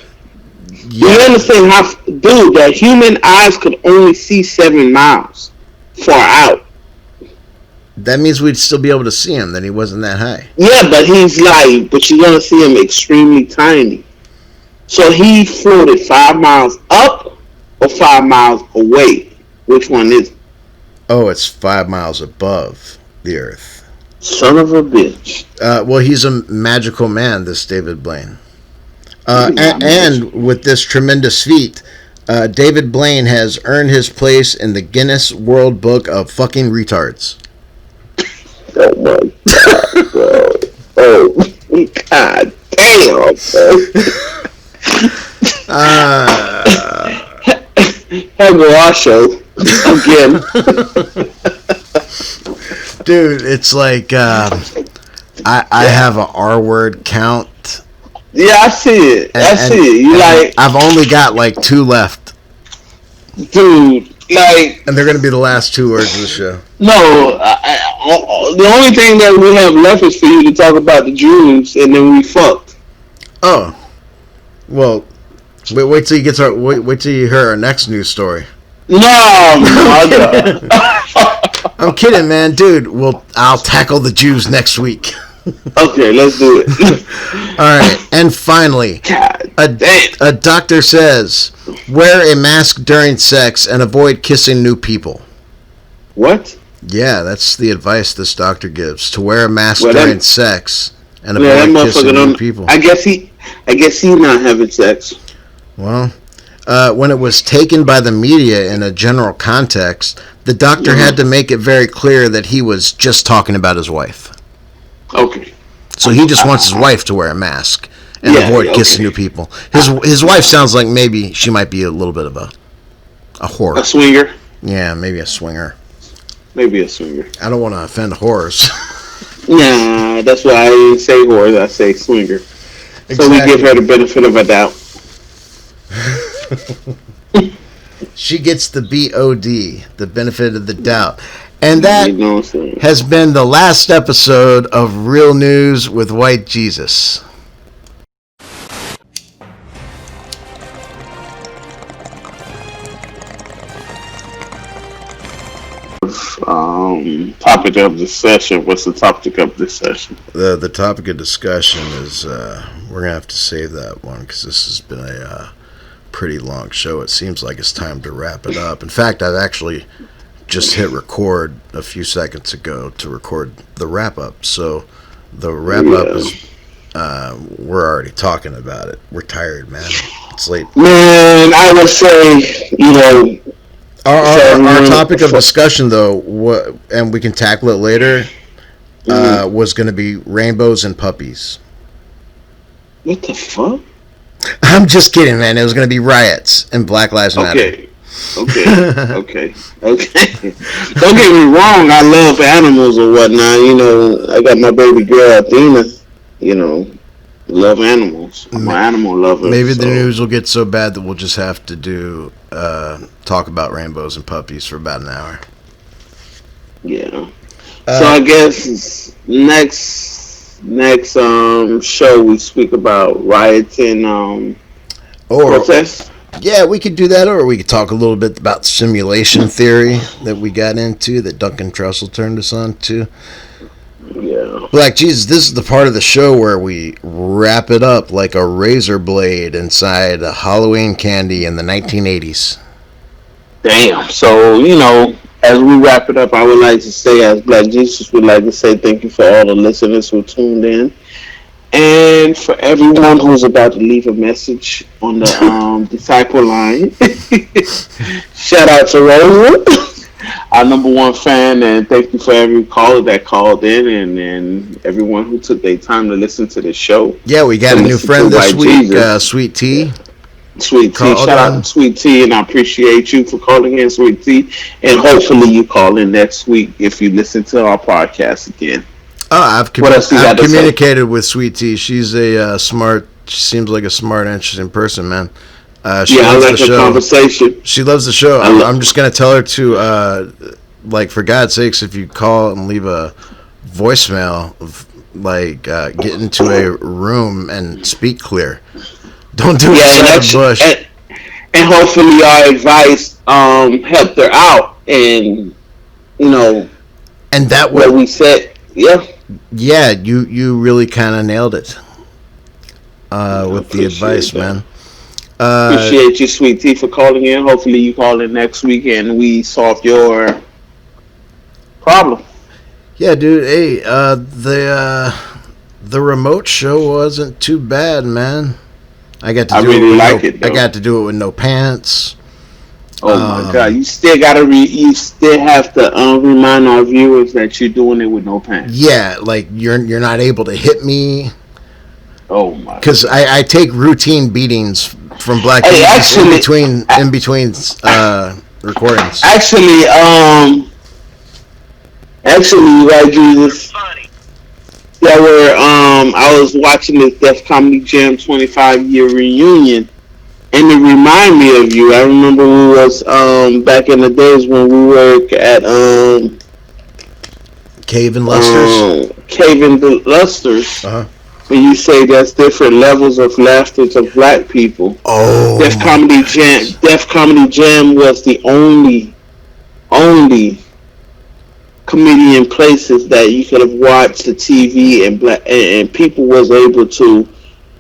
Yeah. You understand how, dude, that human eyes could only see 7 miles far out. That means we'd still be able to see him, then he wasn't that high. Yeah, but but you're going to see him extremely tiny. So he floated 5 miles up or 5 miles away? Which one is it? Oh, it's 5 miles above the earth. Son of a bitch. Well, he's a magical man, this David Blaine. And with this tremendous feat, David Blaine has earned his place in the Guinness World Book of Fucking Retards. Oh my God, bro. Oh, God damn, bro. Show again. Dude, it's like I have a R-word count. Yeah, I see it. I see it. I've only got like 2 left. Dude, like... And they're going to be the last 2 words of the show. No, the only thing that we have left is for you to talk about the Jews, and then we fucked. Oh. Well, wait till you get to wait till you hear our next news story. No, I'm kidding, man. Dude, I'll tackle the Jews next week. Okay, let's do it. All right, and finally, a doctor says, wear a mask during sex and avoid kissing new people. What? Yeah, that's the advice this doctor gives, to wear a mask during sex and avoid kissing new people. I guess he's not having sex. Well, when it was taken by the media in a general context, the doctor had to make it very clear that he was just talking about his wife. Okay. So he just wants his wife to wear a mask and avoid kissing new people. His wife sounds like maybe she might be a little bit of a whore. A swinger? Yeah, maybe a swinger. Maybe a swinger. I don't want to offend whores. Nah, that's why I didn't say whores. I say swinger. Exactly. So we give her the benefit of a doubt. She gets the BOD, the benefit of the doubt. And that has been the last episode of Real News with White Jesus. Topic of discussion. What's the topic of discussion? The topic of discussion is we're gonna have to save that one because this has been a pretty long show. It seems like it's time to wrap it up. In fact, I've actually just hit record a few seconds ago to record the wrap up. So the wrap up is we're already talking about it. We're tired, man. It's late. Man, I would say, our topic of discussion though, and we can tackle it later, was going to be rainbows and puppies. What the fuck? I'm just kidding, man. It was going to be riots and Black Lives Matter. Okay. Don't get me wrong. I love animals or whatnot. I got my baby girl Athena. Love animals. I'm an animal lover. Maybe the news will get so bad that we'll just have to do talk about rainbows and puppies for about an hour. Yeah. So I guess next show we speak about rioting protests. Yeah, we could do that, or we could talk a little bit about simulation theory that we got into, that Duncan Trussell turned us on to. Yeah. Black Jesus, this is the part of the show where we wrap it up like a razor blade inside a Halloween candy in the 1980s. Damn. So, you know, as we wrap it up, I would like to say, as Black Jesus would like to say, thank you for all the listeners who tuned in. And for everyone who's about to leave a message on the Disciple line, shout out to Rosa, our number one fan, and thank you for every caller that called in and everyone who took their time to listen to the show. Yeah, we got a new friend this week, Sweet Tea. Sweet Tea, shout out to Sweet Tea, and I appreciate you for calling in, Sweet Tea. And hopefully you call in next week if you listen to our podcast again. Oh, I've communicated with Sweet Tea. She's a smart. She seems like a smart, interesting person, man. She loves I like the show. Conversation. She loves the show. I'm just gonna tell her to, like, for God's sakes, if you call and leave a voicemail, get into a room and speak clear. Don't do it inside the bush. And hopefully our advice helped her out, and and that what we said, yeah, you really kind of nailed it with the advice, man. Appreciate you, Sweet Tea, for calling in. Hopefully you call in next week and we solve your problem. Yeah, dude. Hey, the remote show wasn't too bad, man. I got to do it with no pants. Oh my God! You still gotta you still have to remind our viewers that you're doing it with no pants. Yeah, like you're not able to hit me. Oh my! Because I take routine beatings from Black Jesus in between recordings. Actually, White Jesus. I was watching this Def Comedy Jam 25-year reunion. And it reminded me of you. I remember we was back in the days when we worked at Cave and Luster's. Uh-huh. When you say there's different levels of laughter to black people. Oh. Def Comedy Jam was the only comedian places that you could have watched the TV and people was able to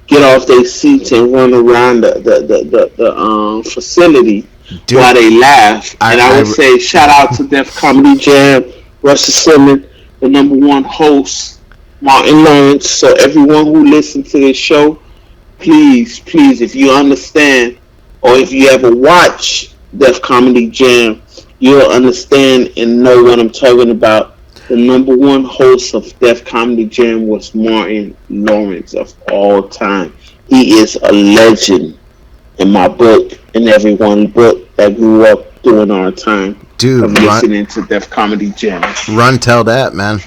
get off their seats and run around the facility while they laugh. I would say shout out to Def Comedy Jam, Russell Simmons, the number one host, Martin Lawrence. So everyone who listens to this show, please, if you understand or if you ever watch Def Comedy Jam, you'll understand and know what I'm talking about. The number one host of Def Comedy Jam was Martin Lawrence of all time. He is a legend in my book and everyone's book that grew up during our time. Dude, listening to Def Comedy Jam. Run tell that, man.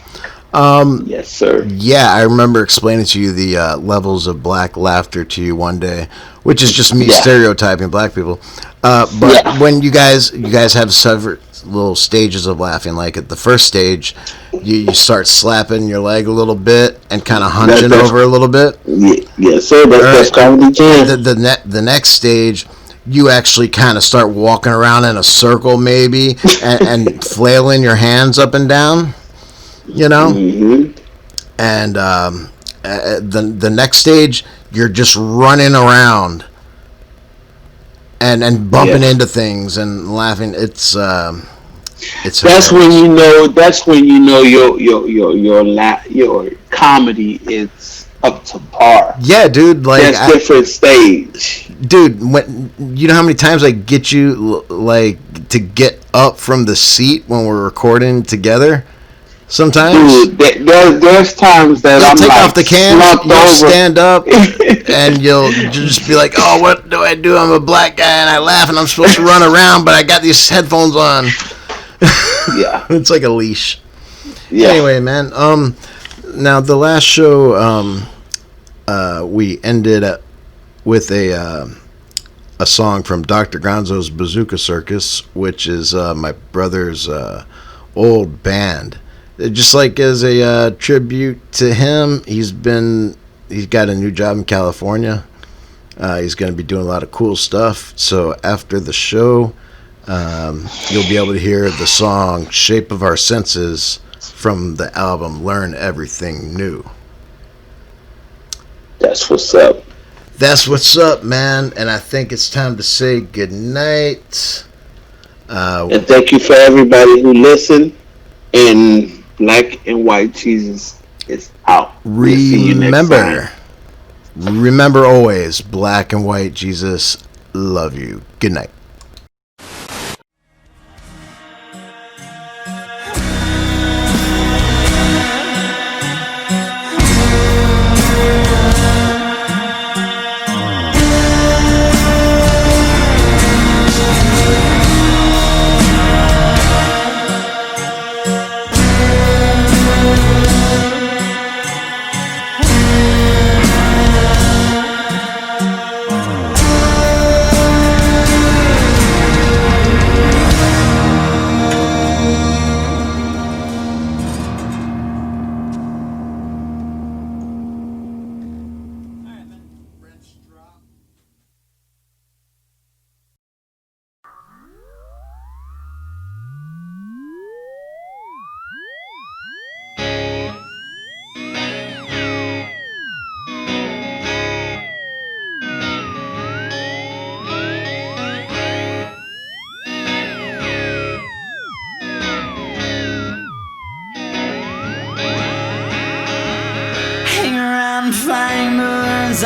Yes, sir. Yeah, I remember explaining to you the levels of black laughter to you one day, which is just me stereotyping black people. When you guys have several little stages of laughing. Like at the first stage, you start slapping your leg a little bit and kind of hunching over a little bit. Yes, sir. That's Comedy Jam. The next stage, you actually kind of start walking around in a circle, maybe, and flailing your hands up and down. You know, and the next stage, you're just running around and bumping into things and laughing. It's that's when you know your comedy is up to par. Yeah, dude. Like that's different stage. Dude, when you know how many times I get you like to get up from the seat when we're recording together. Sometimes, dude, there's times that you'll I'm take like off the can, you'll stand up, and you'll just be like, "Oh, what do I do? I'm a black guy and I laugh, and I'm supposed to run around, but I got these headphones on." Yeah, it's like a leash. Yeah. Anyway, man. Now the last show, we ended with a song from Dr. Gonzos' Bazooka Circus, which is my brother's old band. Just like as a tribute to him, he's got a new job in California, He's going to be doing a lot of cool stuff. So after the show, you'll be able to hear the song Shape of Our Senses from the album Learn Everything New. That's what's up. That's what's up, man. And I think it's time to say good night. And thank you for everybody who listened. And Black and White Jesus is out. We'll see you next time. Remember always, Black and White Jesus love you. Good night.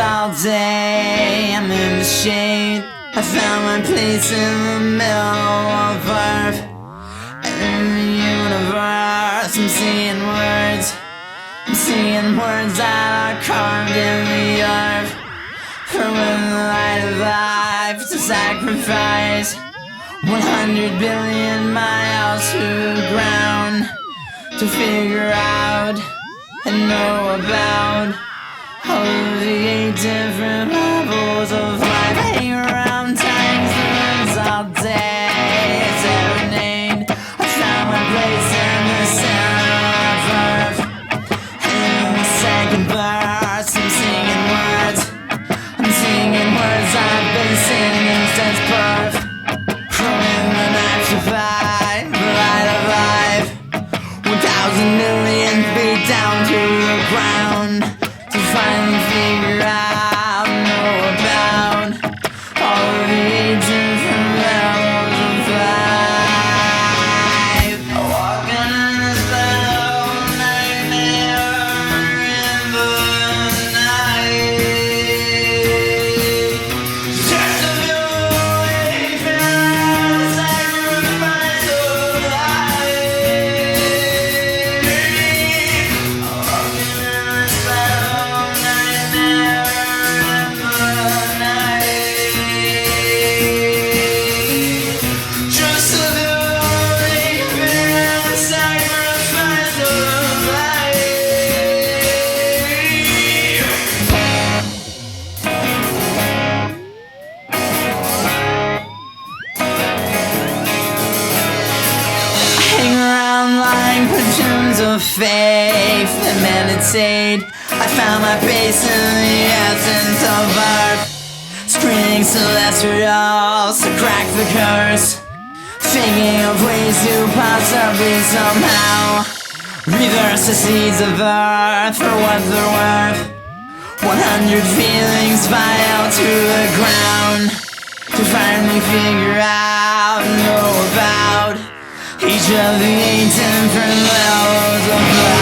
All day, I'm in the shade. I found my place in the middle of earth. And in the universe, I'm seeing words. I'm seeing words that are carved in the earth. For when the light of life to sacrifice 100 billion miles to the ground to figure out and know about all of the 8 different levels of life. Hang around times zones all day, serenade. I found my place in the center of earth. And in the second verse, I'm singing words. I'm singing words I've been singing since birth. From in the night to fight, the light of life. 1,000 million feet down to the ground. To finally figure out, know about all of the 8 different levels of life. Walking in this little nightmare in the night. Just a belief in the sacrifice of life. Walking in this little nightmare in the night. Just a belief in the sacrifice of life. Hang around like platoons of faith and meditate. I found my place in the essence of earth. Screaming celestials to crack the curse. Thinking of ways to possibly somehow reverse the seeds of earth for what they're worth. 100 feelings file to the ground to finally figure out and know about each of the 8 different levels of life.